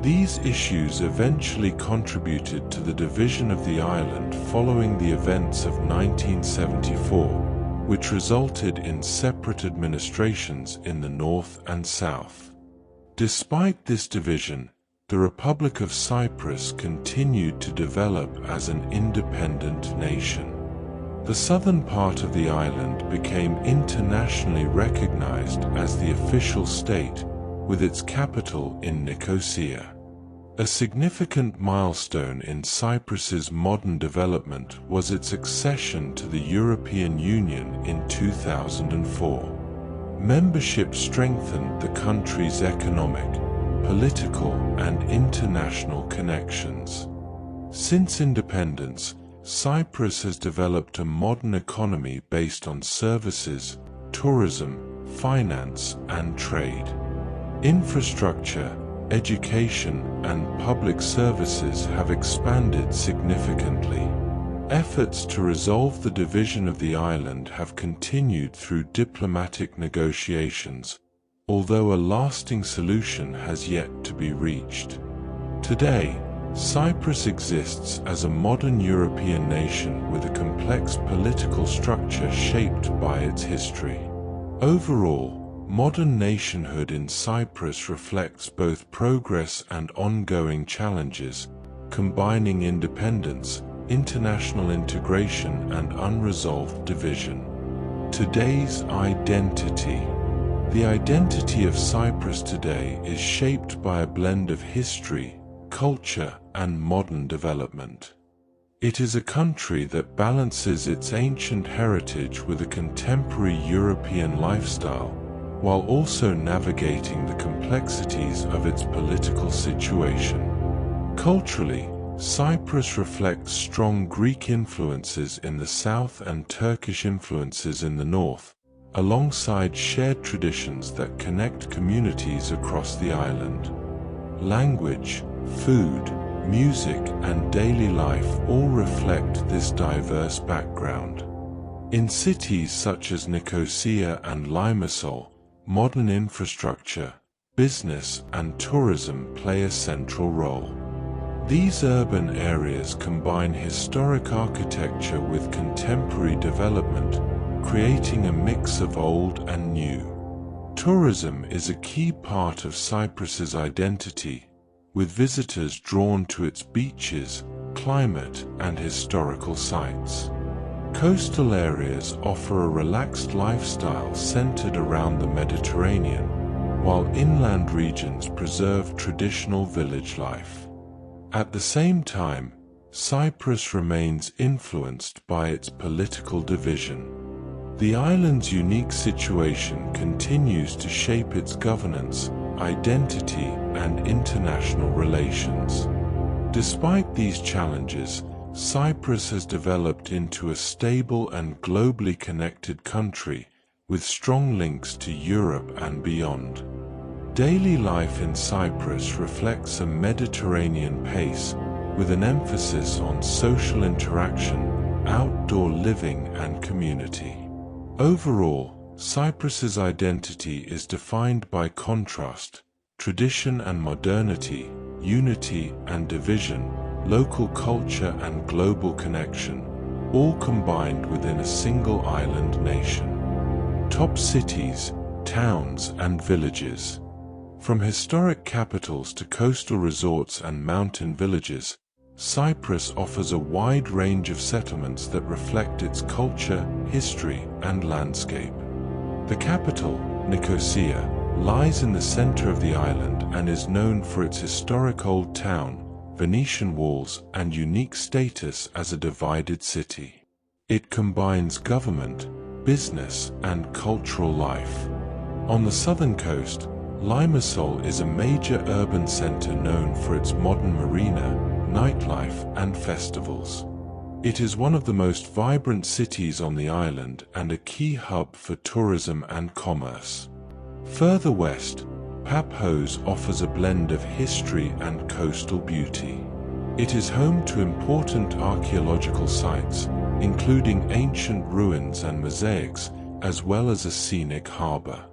These issues eventually contributed to the division of the island following the events of 1974, which resulted in separate administrations in the north and south. Despite this division, the Republic of Cyprus continued to develop as an independent nation. The southern part of the island became internationally recognized as the official state, with its capital in Nicosia. A significant milestone in Cyprus's modern development was its accession to the European Union in 2004. Membership strengthened the country's economic, political, and international connections. Since independence, Cyprus has developed a modern economy based on services, tourism, finance, and trade. Infrastructure, education, and public services have expanded significantly. Efforts to resolve the division of the island have continued through diplomatic negotiations, although a lasting solution has yet to be reached. Today, Cyprus exists as a modern European nation with a complex political structure shaped by its history. Overall, modern nationhood in Cyprus reflects both progress and ongoing challenges, combining independence, international integration, and unresolved division. Today's identity. The identity of Cyprus today is shaped by a blend of history, culture, and modern development. It is a country that balances its ancient heritage with a contemporary European lifestyle, while also navigating the complexities of its political situation. Culturally, Cyprus reflects strong Greek influences in the south and Turkish influences in the north, alongside shared traditions that connect communities across the island. Language, food, music, and daily life all reflect this diverse background. In cities such as Nicosia and Limassol, modern infrastructure, business, and tourism play a central role. These urban areas combine historic architecture with contemporary development, creating a mix of old and new. Tourism is a key part of Cyprus's identity, with visitors drawn to its beaches, climate, and historical sites. Coastal areas offer a relaxed lifestyle centered around the Mediterranean, while inland regions preserve traditional village life. At the same time, Cyprus remains influenced by its political division. The island's unique situation continues to shape its governance, identity, and international relations. Despite these challenges, Cyprus has developed into a stable and globally connected country, with strong links to Europe and beyond. Daily life in Cyprus reflects a Mediterranean pace, with an emphasis on social interaction, outdoor living, and community. Overall, Cyprus's identity is defined by contrast, tradition and modernity, unity and division, local culture and global connection, all combined within a single island nation. Top cities, towns, and villages. From historic capitals to coastal resorts and mountain villages, Cyprus offers a wide range of settlements that reflect its culture, history, and landscape. The capital, Nicosia, lies in the center of the island and is known for its historic old town, Venetian walls, and unique status as a divided city. It combines government, business, and cultural life. On the southern coast, Limassol is a major urban center known for its modern marina, nightlife, and festivals. It is one of the most vibrant cities on the island and a key hub for tourism and commerce. Further west, Paphos offers a blend of history and coastal beauty. It is home to important archaeological sites, including ancient ruins and mosaics, as well as a scenic harbor.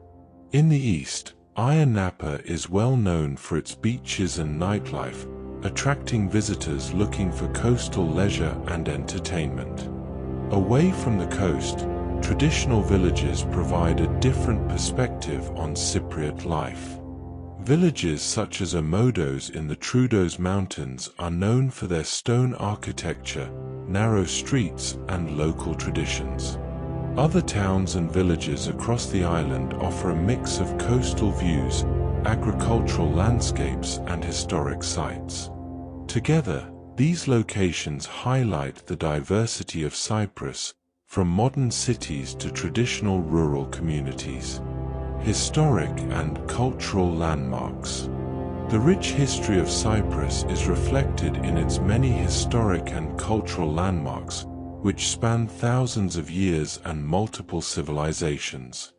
In the east, Ayia Napa is well known for its beaches and nightlife, attracting visitors looking for coastal leisure and entertainment. Away from the coast, traditional villages provide a different perspective on Cypriot life. Villages such as Omodos in the Troodos Mountains are known for their stone architecture, narrow streets, and local traditions. Other towns and villages across the island offer a mix of coastal views, agricultural landscapes, and historic sites. Together, these locations highlight the diversity of Cyprus, from modern cities to traditional rural communities. Historic and cultural landmarks. The rich history of Cyprus is reflected in its many historic and cultural landmarks, which span thousands of years and multiple civilizations.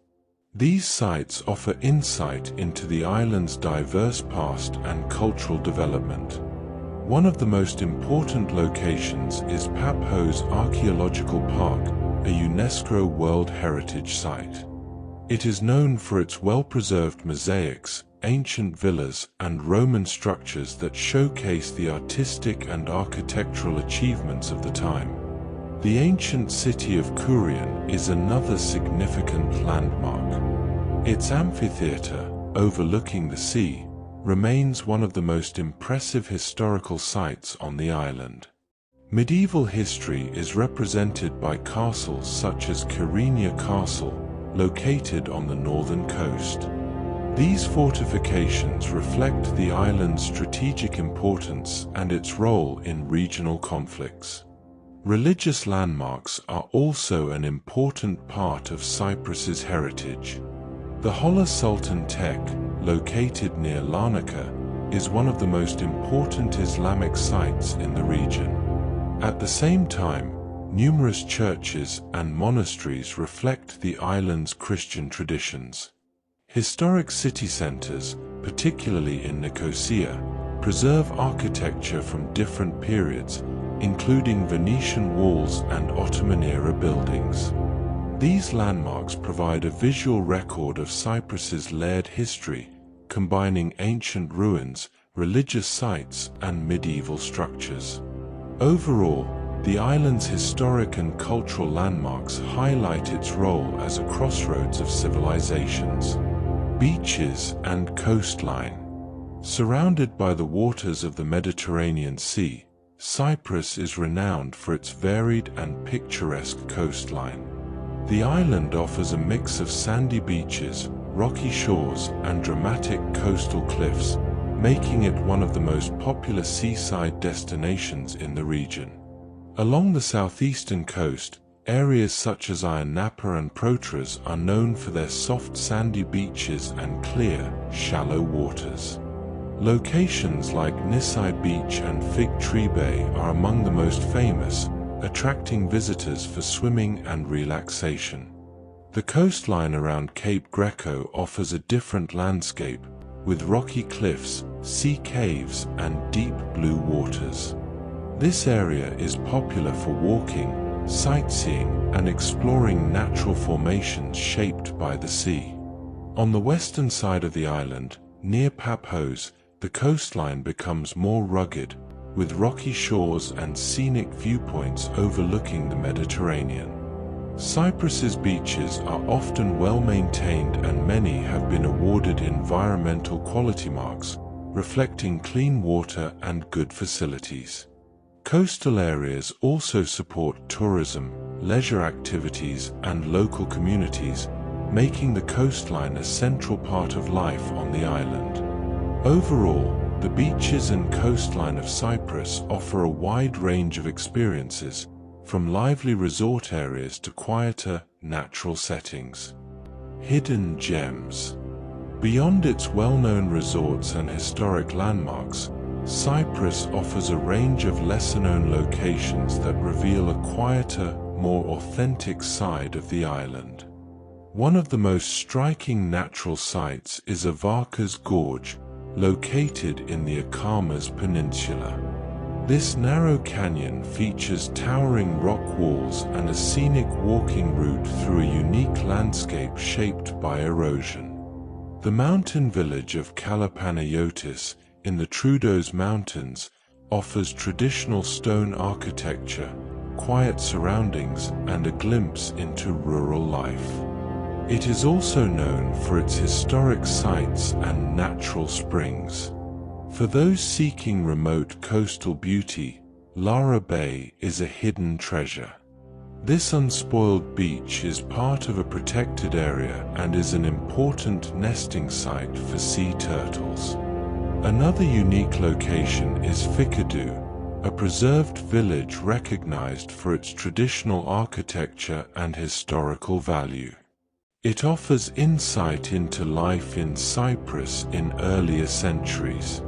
These sites offer insight into the island's diverse past and cultural development. One of the most important locations is Paphos Archaeological Park, a UNESCO World Heritage Site. It is known for its well-preserved mosaics, ancient villas, and Roman structures that showcase the artistic and architectural achievements of the time. The ancient city of Kourion is another significant landmark. Its amphitheater, overlooking the sea, remains one of the most impressive historical sites on the island. Medieval history is represented by castles such as Kyrenia Castle, located on the northern coast. These fortifications reflect the island's strategic importance and its role in regional conflicts. Religious landmarks are also an important part of Cyprus's heritage. The Hola Sultan Tekke, located near Larnaca, is one of the most important Islamic sites in the region. At the same time, numerous churches and monasteries reflect the island's Christian traditions. Historic city centers, particularly in Nicosia, preserve architecture from different periods, including Venetian walls and Ottoman-era buildings. These landmarks provide a visual record of Cyprus's layered history, combining ancient ruins, religious sites, and medieval structures. Overall, the island's historic and cultural landmarks highlight its role as a crossroads of civilizations. Beaches and coastline. Surrounded by the waters of the Mediterranean Sea, Cyprus is renowned for its varied and picturesque coastline. The island offers a mix of sandy beaches, rocky shores, and dramatic coastal cliffs, making it one of the most popular seaside destinations in the region. Along the southeastern coast, areas such as Ayia Napa and Troodos are known for their soft sandy beaches and clear, shallow waters. Locations like Nisai Beach and Fig Tree Bay are among the most famous, attracting visitors for swimming and relaxation. The coastline around Cape Greco offers a different landscape, with rocky cliffs, sea caves, and deep blue waters. This area is popular for walking, sightseeing, and exploring natural formations shaped by the sea. On the western side of the island, near Paphos, the coastline becomes more rugged, with rocky shores and scenic viewpoints overlooking the Mediterranean. Cyprus's beaches are often well maintained and many have been awarded environmental quality marks, reflecting clean water and good facilities. Coastal areas also support tourism, leisure activities, and local communities, making the coastline a central part of life on the island. Overall, the beaches and coastline of Cyprus offer a wide range of experiences, from lively resort areas to quieter, natural settings. Hidden gems. Beyond its well-known resorts and historic landmarks, Cyprus offers a range of lesser-known locations that reveal a quieter, more authentic side of the island. One of the most striking natural sights is Avarka's Gorge, located in the Akamas Peninsula. This narrow canyon features towering rock walls and a scenic walking route through a unique landscape shaped by erosion. The mountain village of Kalapanaiotis in the Troodos Mountains offers traditional stone architecture, quiet surroundings, and a glimpse into rural life. It is also known for its historic sites and natural springs. For those seeking remote coastal beauty, Lara Bay is a hidden treasure. This unspoiled beach is part of a protected area and is an important nesting site for sea turtles. Another unique location is Fikadu, a preserved village recognized for its traditional architecture and historical value. It offers insight into life in Cyprus in earlier centuries.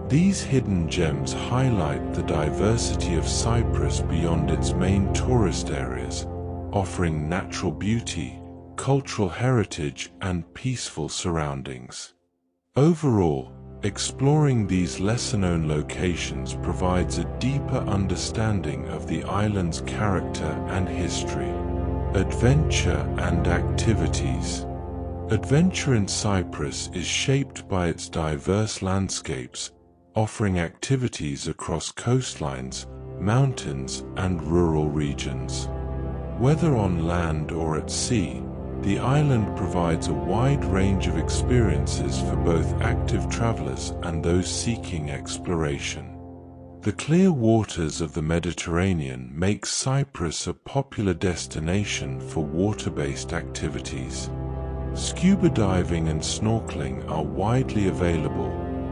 These hidden gems highlight the diversity of Cyprus beyond its main tourist areas, offering natural beauty, cultural heritage, and peaceful surroundings. Overall, exploring these lesser-known locations provides a deeper understanding of the island's character and history. Adventure and activities. Adventure in Cyprus is shaped by its diverse landscapes, offering activities across coastlines, mountains, and rural regions. Whether on land or at sea, the island provides a wide range of experiences for both active travelers and those seeking exploration. The clear waters of the Mediterranean make Cyprus a popular destination for water-based activities. Scuba diving and snorkeling are widely available,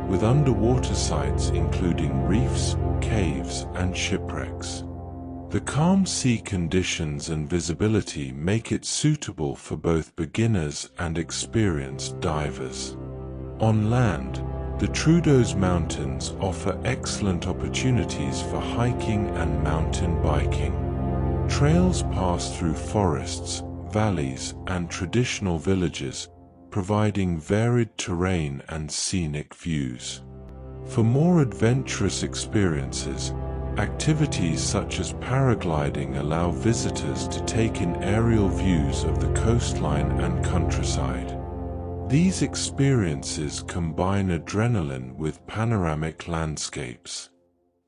with underwater sites including reefs, caves, and shipwrecks. The calm sea conditions and visibility make it suitable for both beginners and experienced divers. On land, the Troodos Mountains offer excellent opportunities for hiking and mountain biking. Trails pass through forests, valleys, and traditional villages, providing varied terrain and scenic views. For more adventurous experiences, activities such as paragliding allow visitors to take in aerial views of the coastline and countryside. These experiences combine adrenaline with panoramic landscapes.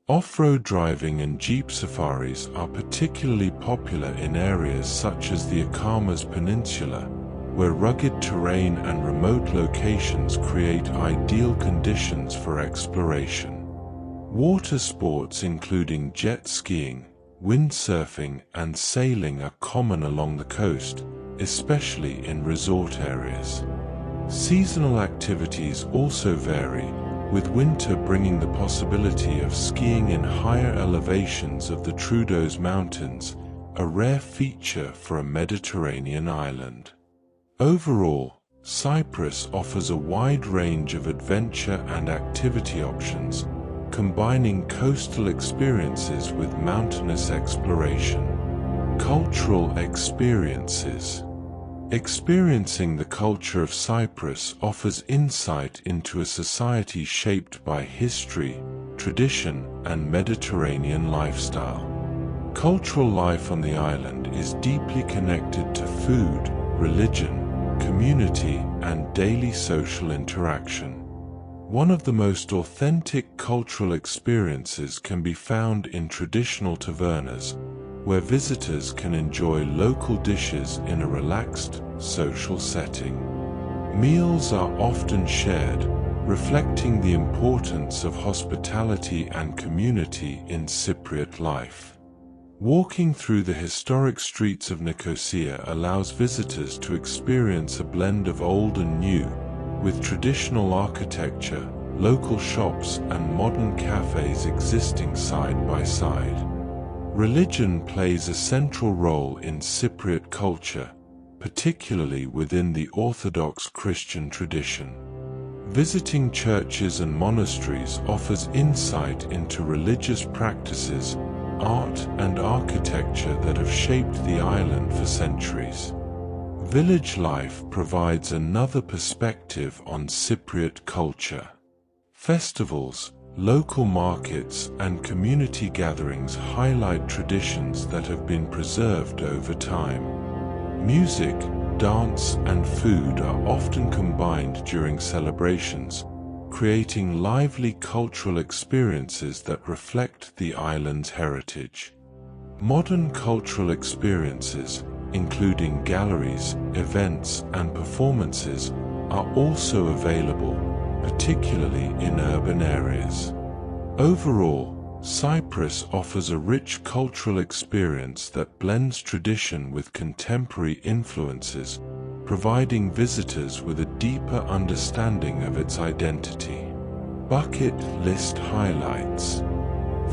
Off-road driving and jeep safaris are particularly popular in areas such as the Akamas Peninsula, where rugged terrain and remote locations create ideal conditions for exploration. Water sports including jet skiing, windsurfing, and sailing are common along the coast, especially in resort areas. Seasonal activities also vary, with winter bringing the possibility of skiing in higher elevations of the Troodos Mountains, a rare feature for a Mediterranean island. Overall, Cyprus offers a wide range of adventure and activity options, combining coastal experiences with mountainous exploration. Cultural experiences. Experiencing the culture of Cyprus offers insight into a society shaped by history, tradition, and Mediterranean lifestyle. Cultural life on the island is deeply connected to food, religion, community, and daily social interaction. One of the most authentic cultural experiences can be found in traditional tavernas, where visitors can enjoy local dishes in a relaxed, social setting. Meals are often shared, reflecting the importance of hospitality and community in Cypriot life. Walking through the historic streets of Nicosia allows visitors to experience a blend of old and new, with traditional architecture, local shops, and modern cafes existing side by side. Religion plays a central role in Cypriot culture, particularly within the Orthodox Christian tradition. Visiting churches and monasteries offers insight into religious practices, art, and architecture that have shaped the island for centuries. Village life provides another perspective on Cypriot culture. Festivals, local markets, and community gatherings highlight traditions that have been preserved over time. Music, dance, and food are often combined during celebrations, creating lively cultural experiences that reflect the island's heritage. Modern cultural experiences, including galleries, events, and performances, are also available, particularly in urban areas. Overall, Cyprus offers a rich cultural experience that blends tradition with contemporary influences, providing visitors with a deeper understanding of its identity. Bucket list highlights.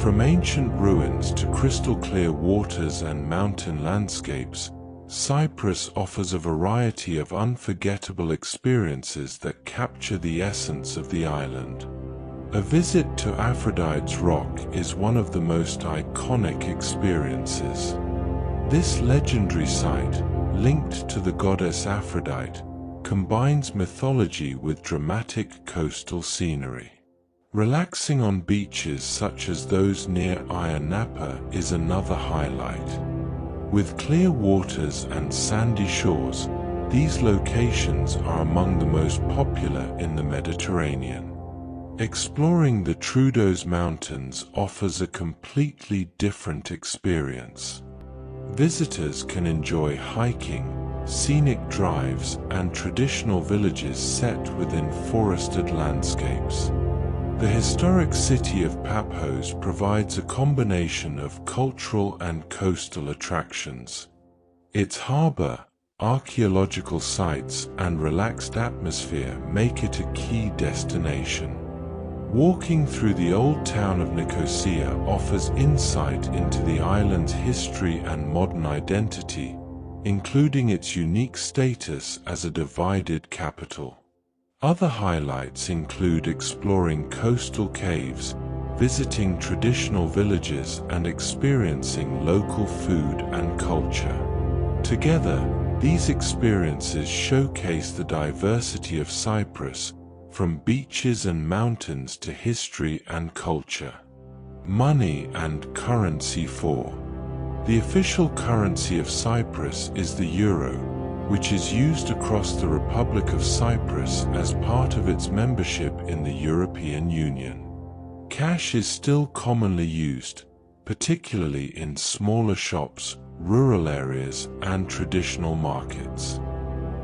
From ancient ruins to crystal-clear waters and mountain landscapes, Cyprus offers a variety of unforgettable experiences that capture the essence of the island. A visit to Aphrodite's Rock is one of the most iconic experiences. This legendary site, linked to the goddess Aphrodite, combines mythology with dramatic coastal scenery. Relaxing on beaches such as those near Ayia Napa is another highlight. With clear waters and sandy shores, these locations are among the most popular in the Mediterranean. Exploring the Troodos Mountains offers a completely different experience. Visitors can enjoy hiking, scenic drives, and traditional villages set within forested landscapes. The historic city of Paphos provides a combination of cultural and coastal attractions. Its harbor, archaeological sites, and relaxed atmosphere make it a key destination. Walking through the old town of Nicosia offers insight into the island's history and modern identity, including its unique status as a divided capital. Other highlights include exploring coastal caves, visiting traditional villages, and experiencing local food and culture. Together, these experiences showcase the diversity of Cyprus, from beaches and mountains to history and culture. Money and currency. The official currency of Cyprus is the euro, which is used across the Republic of Cyprus as part of its membership in the European Union. Cash is still commonly used, particularly in smaller shops, rural areas, and traditional markets.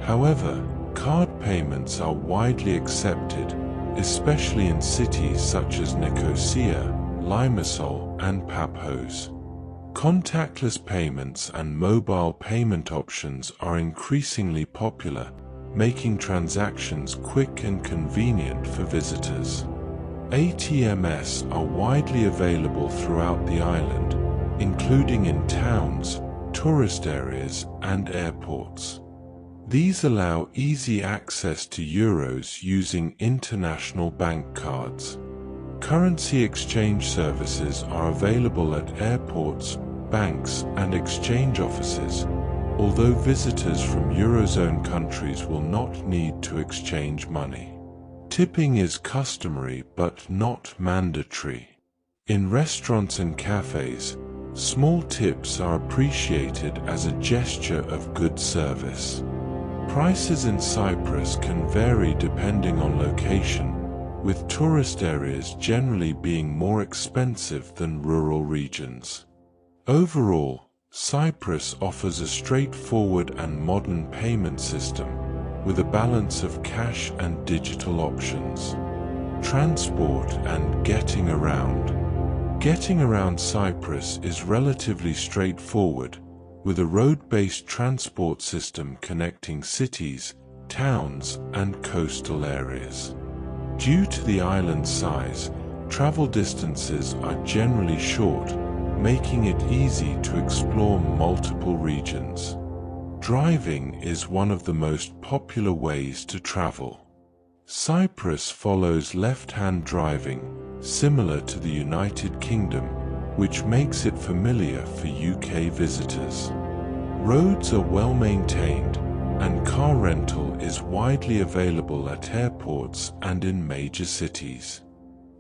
However, card payments are widely accepted, especially in cities such as Nicosia, Limassol, and Paphos. Contactless payments and mobile payment options are increasingly popular, making transactions quick and convenient for visitors. ATMs are widely available throughout the island, including in towns, tourist areas, and airports. These allow easy access to euros using international bank cards. Currency exchange services are available at airports, banks, and exchange offices, although visitors from Eurozone countries will not need to exchange money. Tipping is customary but not mandatory. In restaurants and cafes, small tips are appreciated as a gesture of good service. Prices in Cyprus can vary depending on location, with tourist areas generally being more expensive than rural regions. Overall, Cyprus offers a straightforward and modern payment system, with a balance of cash and digital options. Transport and getting around. Getting around Cyprus is relatively straightforward, with a road-based transport system connecting cities, towns, and coastal areas. Due to the island's size, travel distances are generally short, making it easy to explore multiple regions. Driving is one of the most popular ways to travel. Cyprus follows left-hand driving, similar to the United Kingdom, which makes it familiar for UK visitors. Roads are well maintained, and car rental is widely available at airports and in major cities.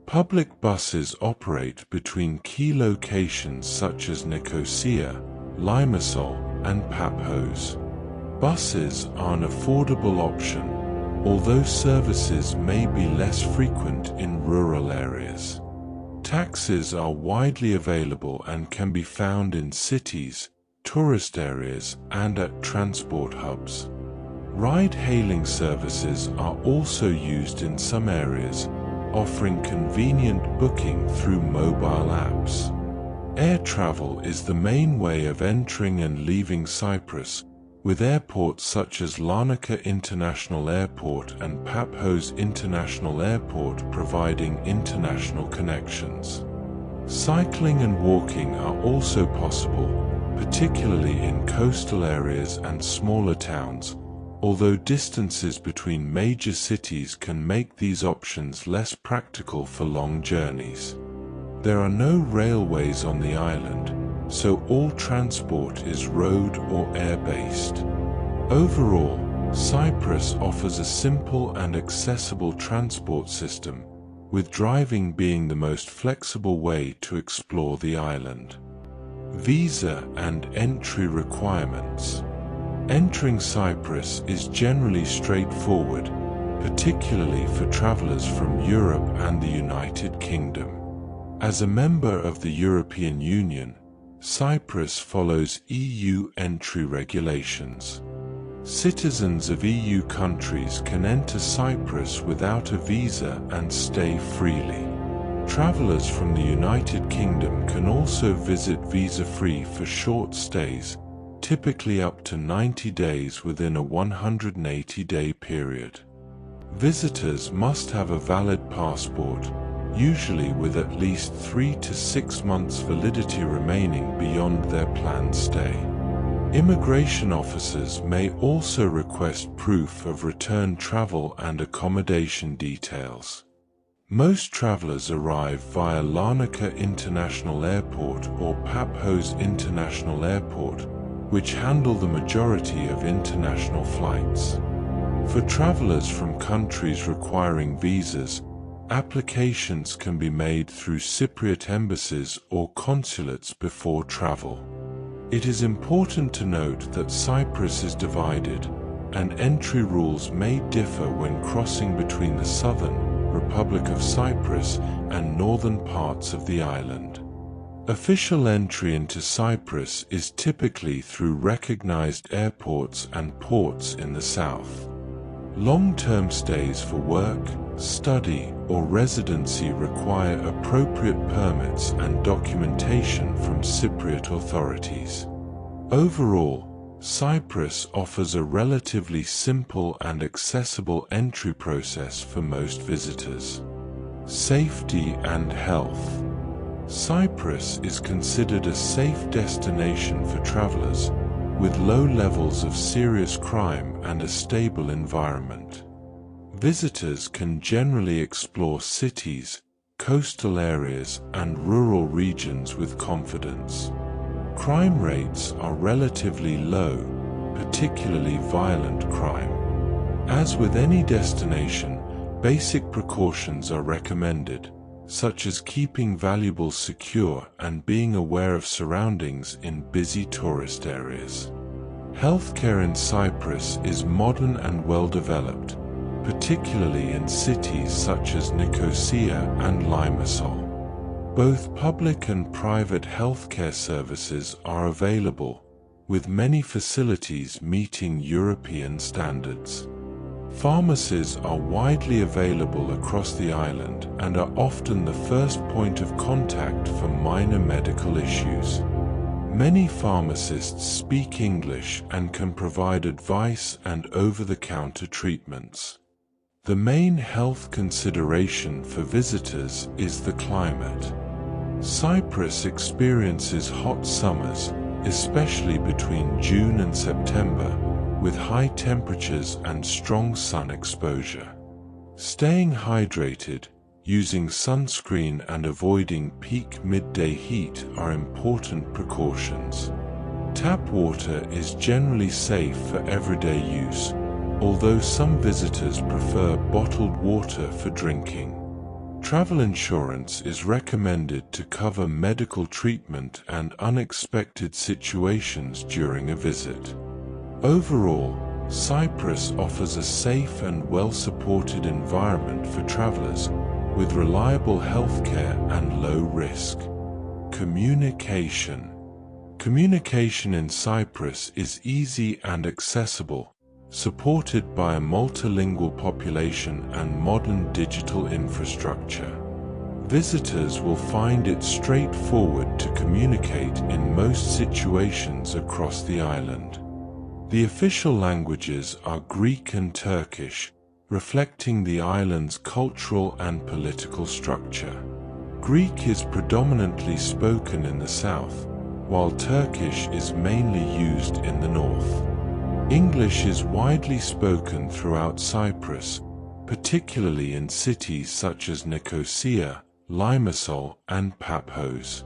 Public buses operate between key locations such as Nicosia, Limassol, and Paphos. Buses are an affordable option, although services may be less frequent in rural areas. Taxis are widely available and can be found in cities, tourist areas, and at transport hubs. Ride-hailing services are also used in some areas, offering convenient booking through mobile apps. Air travel is the main way of entering and leaving Cyprus, with airports such as Larnaca International Airport and Paphos International Airport providing international connections. Cycling and walking are also possible, particularly in coastal areas and smaller towns, although distances between major cities can make these options less practical for long journeys. There are no railways on the island, so all transport is road or air-based. Overall, Cyprus offers a simple and accessible transport system, with driving being the most flexible way to explore the island. Visa and entry requirements. Entering Cyprus is generally straightforward, particularly for travelers from Europe and the United Kingdom. As a member of the European Union, Cyprus follows EU entry regulations. Citizens of EU countries can enter Cyprus without a visa and stay freely. Travelers from the United Kingdom can also visit visa-free for short stays, typically up to 90 days within a 180-day period. Visitors must have a valid passport, usually with at least 3 to 6 months validity remaining beyond their planned stay. Immigration officers may also request proof of return travel and accommodation details. Most travelers arrive via Larnaca International Airport or Paphos International Airport, which handle the majority of international flights. For travelers from countries requiring visas, applications can be made through Cypriot embassies or consulates before travel. It is important to note that Cyprus is divided, and entry rules may differ when crossing between the southern Republic of Cyprus and northern parts of the island. Official entry into Cyprus is typically through recognized airports and ports in the south. Long-term stays for work, study, or residency require appropriate permits and documentation from Cypriot authorities. Overall, Cyprus offers a relatively simple and accessible entry process for most visitors. Safety and health. Cyprus is considered a safe destination for travelers, with low levels of serious crime and a stable environment. Visitors can generally explore cities, coastal areas, and rural regions with confidence. Crime rates are relatively low, particularly violent crime. As with any destination, basic precautions are recommended, such as keeping valuables secure and being aware of surroundings in busy tourist areas. Healthcare in Cyprus is modern and well developed, particularly in cities such as Nicosia and Limassol. Both public and private healthcare services are available, with many facilities meeting European standards. Pharmacies are widely available across the island and are often the first point of contact for minor medical issues. Many pharmacists speak English and can provide advice and over-the-counter treatments. The main health consideration for visitors is the climate. Cyprus experiences hot summers, especially between June and September, with high temperatures and strong sun exposure. Staying hydrated, using sunscreen and avoiding peak midday heat are important precautions. Tap water is generally safe for everyday use, although some visitors prefer bottled water for drinking. Travel insurance is recommended to cover medical treatment and unexpected situations during a visit. Overall, Cyprus offers a safe and well-supported environment for travelers, with reliable healthcare and low risk. Communication. Communication in Cyprus is easy and accessible, supported by a multilingual population and modern digital infrastructure. Visitors will find it straightforward to communicate in most situations across the island. The official languages are Greek and Turkish, reflecting the island's cultural and political structure. Greek is predominantly spoken in the south, while Turkish is mainly used in the north. English is widely spoken throughout Cyprus, particularly in cities such as Nicosia, Limassol, and Paphos.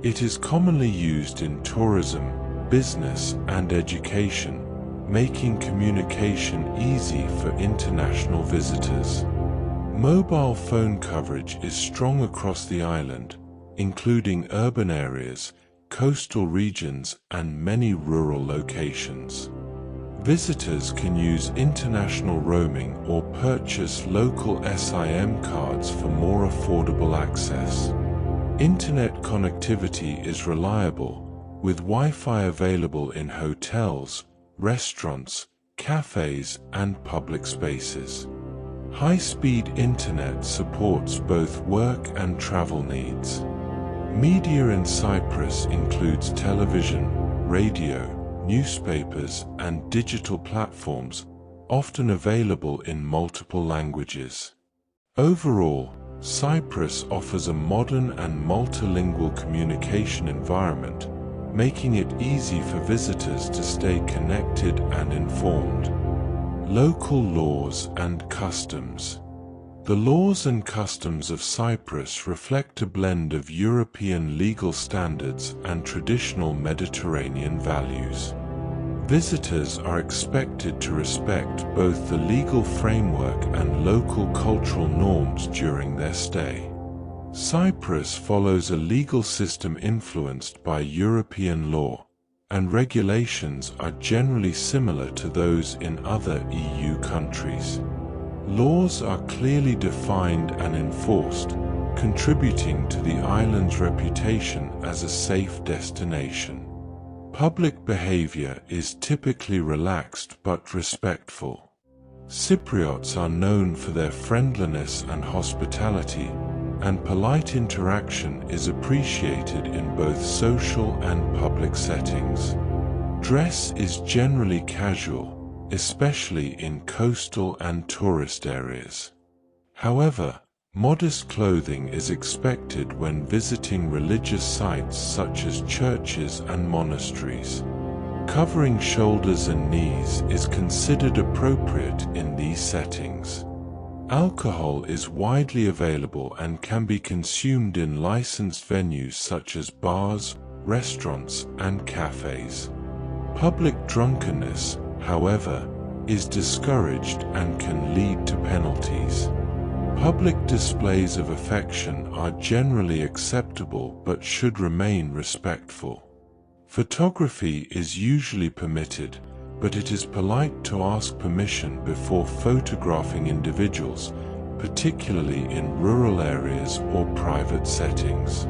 It is commonly used in tourism, business, and education, making communication easy for international visitors. Mobile phone coverage is strong across the island, including urban areas, coastal regions, and many rural locations. Visitors can use international roaming or purchase local SIM cards for more affordable access. Internet connectivity is reliable, with Wi-Fi available in hotels, restaurants, cafes, and public spaces. High-speed internet supports both work and travel needs. Media in Cyprus includes television, radio, newspapers, and digital platforms, often available in multiple languages. Overall, Cyprus offers a modern and multilingual communication environment, making it easy for visitors to stay connected and informed. Local laws and customs. The laws and customs of Cyprus reflect a blend of European legal standards and traditional Mediterranean values. Visitors are expected to respect both the legal framework and local cultural norms during their stay. Cyprus follows a legal system influenced by European law, and regulations are generally similar to those in other EU countries. Laws are clearly defined and enforced, contributing to the island's reputation as a safe destination. Public behavior is typically relaxed but respectful. Cypriots are known for their friendliness and hospitality, and polite interaction is appreciated in both social and public settings. Dress is generally casual, especially in coastal and tourist areas. However, modest clothing is expected when visiting religious sites such as churches and monasteries. Covering shoulders and knees is considered appropriate in these settings. Alcohol is widely available and can be consumed in licensed venues such as bars, restaurants, and cafes. Public drunkenness, however, is discouraged and can lead to penalties. Public displays of affection are generally acceptable but should remain respectful. Photography is usually permitted, but it is polite to ask permission before photographing individuals, particularly in rural areas or private settings.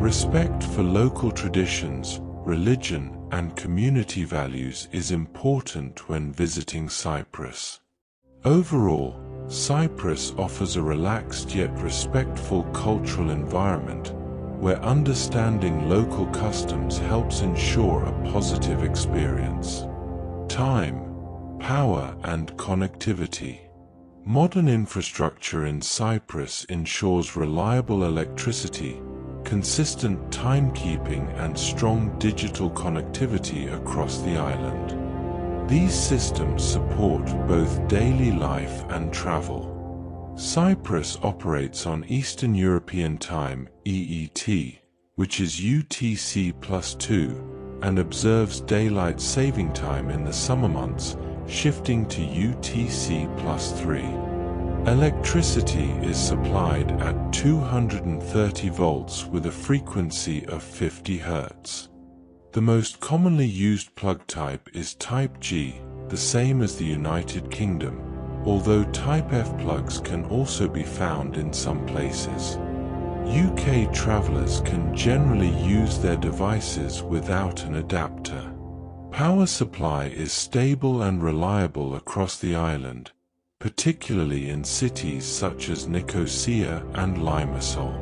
Respect for local traditions, religion, and community values is important when visiting Cyprus. Overall, Cyprus offers a relaxed yet respectful cultural environment, where understanding local customs helps ensure a positive experience. Time, power, and connectivity. Modern infrastructure in Cyprus ensures reliable electricity, consistent timekeeping, and strong digital connectivity across the island. These systems support both daily life and travel. Cyprus operates on Eastern European Time (EET), which is UTC+2, and observes daylight saving time in the summer months, shifting to UTC+3. Electricity is supplied at 230 volts with a frequency of 50 Hz. The most commonly used plug type is Type G, the same as the United Kingdom, although Type F plugs can also be found in some places. UK travelers can generally use their devices without an adapter. Power supply is stable and reliable across the island, particularly in cities such as Nicosia and Limassol.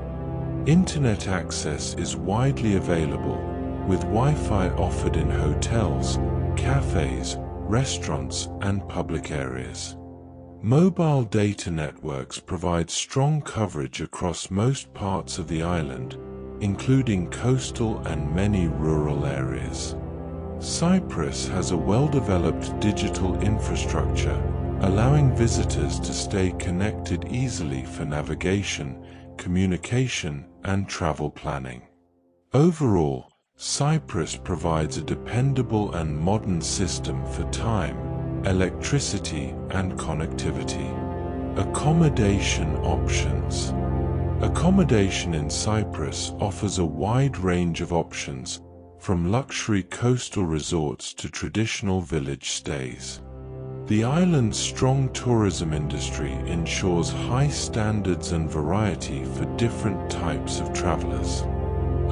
Internet access is widely available, with Wi-Fi offered in hotels, cafes, restaurants, and public areas. Mobile data networks provide strong coverage across most parts of the island, including coastal and many rural areas. Cyprus has a well-developed digital infrastructure, allowing visitors to stay connected easily for navigation, communication, and travel planning. Overall, Cyprus provides a dependable and modern system for time, electricity, and connectivity. Accommodation options. Accommodation in Cyprus offers a wide range of options, from luxury coastal resorts to traditional village stays. The island's strong tourism industry ensures high standards and variety for different types of travelers.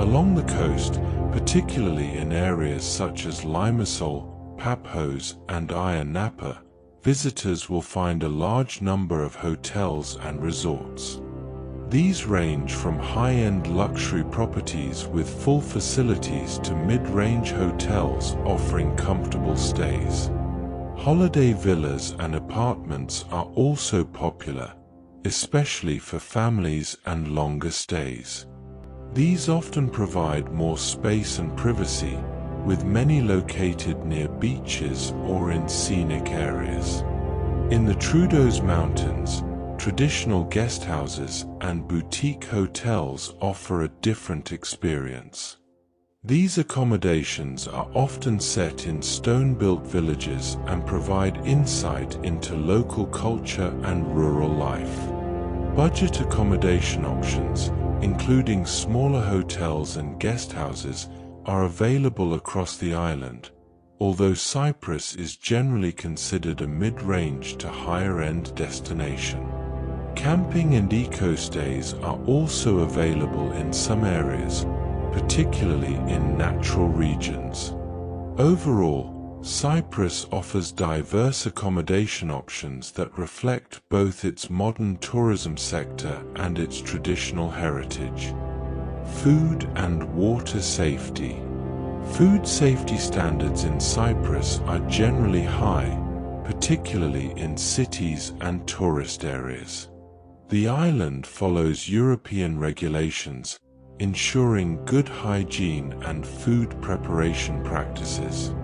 Along the coast, particularly in areas such as Limassol, Paphos, and Ayia Napa, visitors will find a large number of hotels and resorts. These range from high-end luxury properties with full facilities to mid-range hotels offering comfortable stays. Holiday villas and apartments are also popular, especially for families and longer stays. These often provide more space and privacy, with many located near beaches or in scenic areas. In the Troodos Mountains, traditional guest houses and boutique hotels offer a different experience. These accommodations are often set in stone-built villages and provide insight into local culture and rural life. Budget accommodation options, including smaller hotels and guest houses, are available across the island, although Cyprus is generally considered a mid-range to higher-end destination. Camping and eco-stays are also available in some areas, particularly in natural regions. Overall, Cyprus offers diverse accommodation options that reflect both its modern tourism sector and its traditional heritage. Food and water safety. Food safety standards in Cyprus are generally high, particularly in cities and tourist areas. The island follows European regulations, ensuring good hygiene and food preparation practices.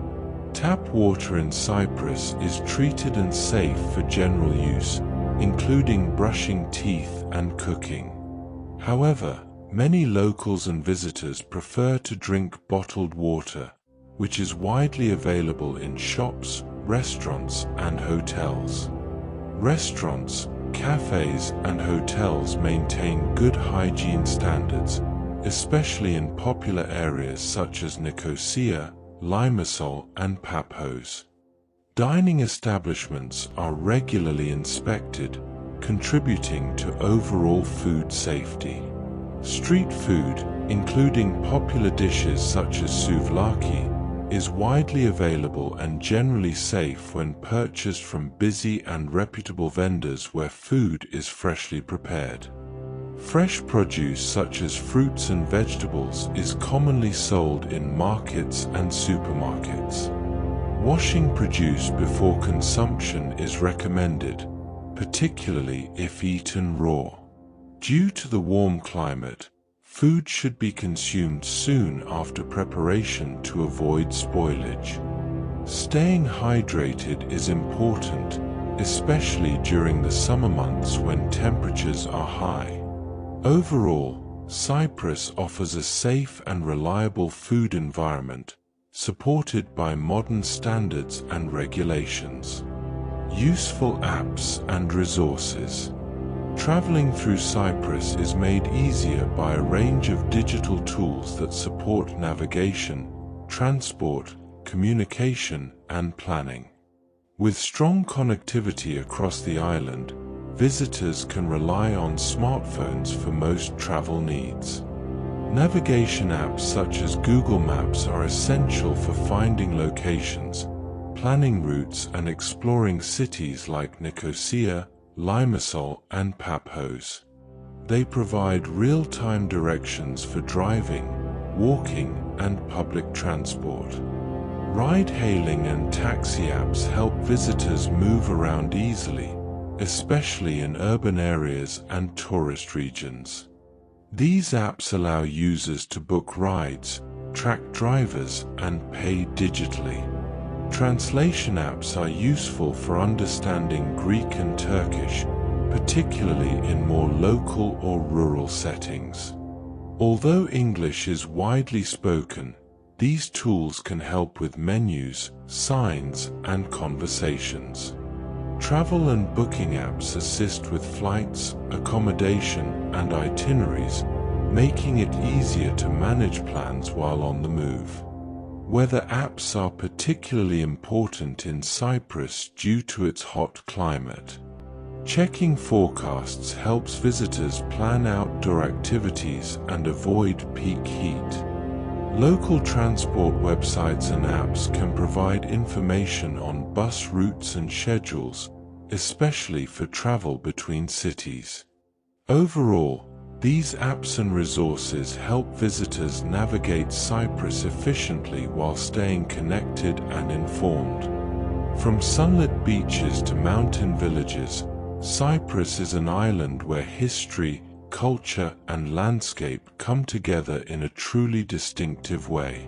Tap water in Cyprus is treated and safe for general use, including brushing teeth and cooking. However, many locals and visitors prefer to drink bottled water, which is widely available in shops, restaurants, and hotels. Restaurants, cafes, and hotels maintain good hygiene standards, especially in popular areas such as Nicosia, Limassol, and Paphos. Dining establishments are regularly inspected, contributing to overall food safety. Street food, including popular dishes such as souvlaki, is widely available and generally safe when purchased from busy and reputable vendors where food is freshly prepared. Fresh produce such as fruits and vegetables is commonly sold in markets and supermarkets. Washing produce before consumption is recommended, particularly if eaten raw. Due to the warm climate, food should be consumed soon after preparation to avoid spoilage. Staying hydrated is important, especially during the summer months when temperatures are high. Overall, Cyprus offers a safe and reliable food environment, supported by modern standards and regulations. Useful apps and resources. Traveling through Cyprus is made easier by a range of digital tools that support navigation, transport, communication, and planning. With strong connectivity across the island, visitors can rely on smartphones for most travel needs. Navigation apps such as Google Maps are essential for finding locations, planning routes, and exploring cities like Nicosia, Limassol, and Paphos. They provide real-time directions for driving, walking, and public transport. Ride-hailing and taxi apps help visitors move around easily, especially in urban areas and tourist regions. These apps allow users to book rides, track drivers, and pay digitally. Translation apps are useful for understanding Greek and Turkish, particularly in more local or rural settings. Although English is widely spoken, these tools can help with menus, signs, and conversations. Travel and booking apps assist with flights, accommodation, and itineraries, making it easier to manage plans while on the move. Weather apps are particularly important in Cyprus due to its hot climate. Checking forecasts helps visitors plan outdoor activities and avoid peak heat. Local transport websites and apps can provide information on bus routes and schedules, especially for travel between cities. Overall, these apps and resources help visitors navigate Cyprus efficiently while staying connected and informed. From sunlit beaches to mountain villages, Cyprus is an island where history, culture, and landscape come together in a truly distinctive way.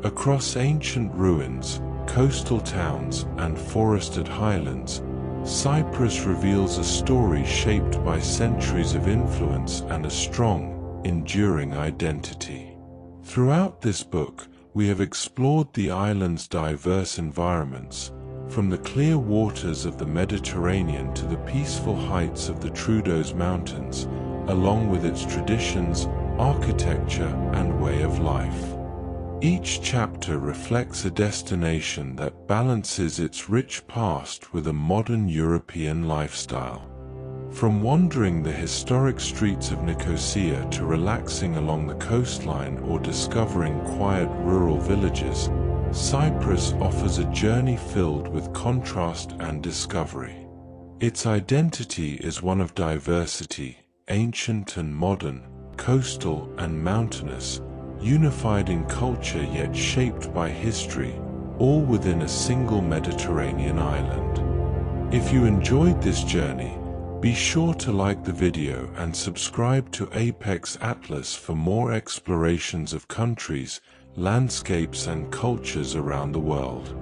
Across ancient ruins, coastal towns, and forested highlands, Cyprus reveals a story shaped by centuries of influence and a strong, enduring identity. Throughout this book, we have explored the island's diverse environments, from the clear waters of the Mediterranean to the peaceful heights of the Troodos Mountains, along with its traditions, architecture, and way of life. Each chapter reflects a destination that balances its rich past with a modern European lifestyle. From wandering the historic streets of Nicosia to relaxing along the coastline or discovering quiet rural villages, Cyprus offers a journey filled with contrast and discovery. Its identity is one of diversity, ancient and modern, coastal and mountainous, unified in culture yet shaped by history, all within a single Mediterranean island. If you enjoyed this journey, be sure to like the video and subscribe to Apex Atlas for more explorations of countries, landscapes and cultures around the world.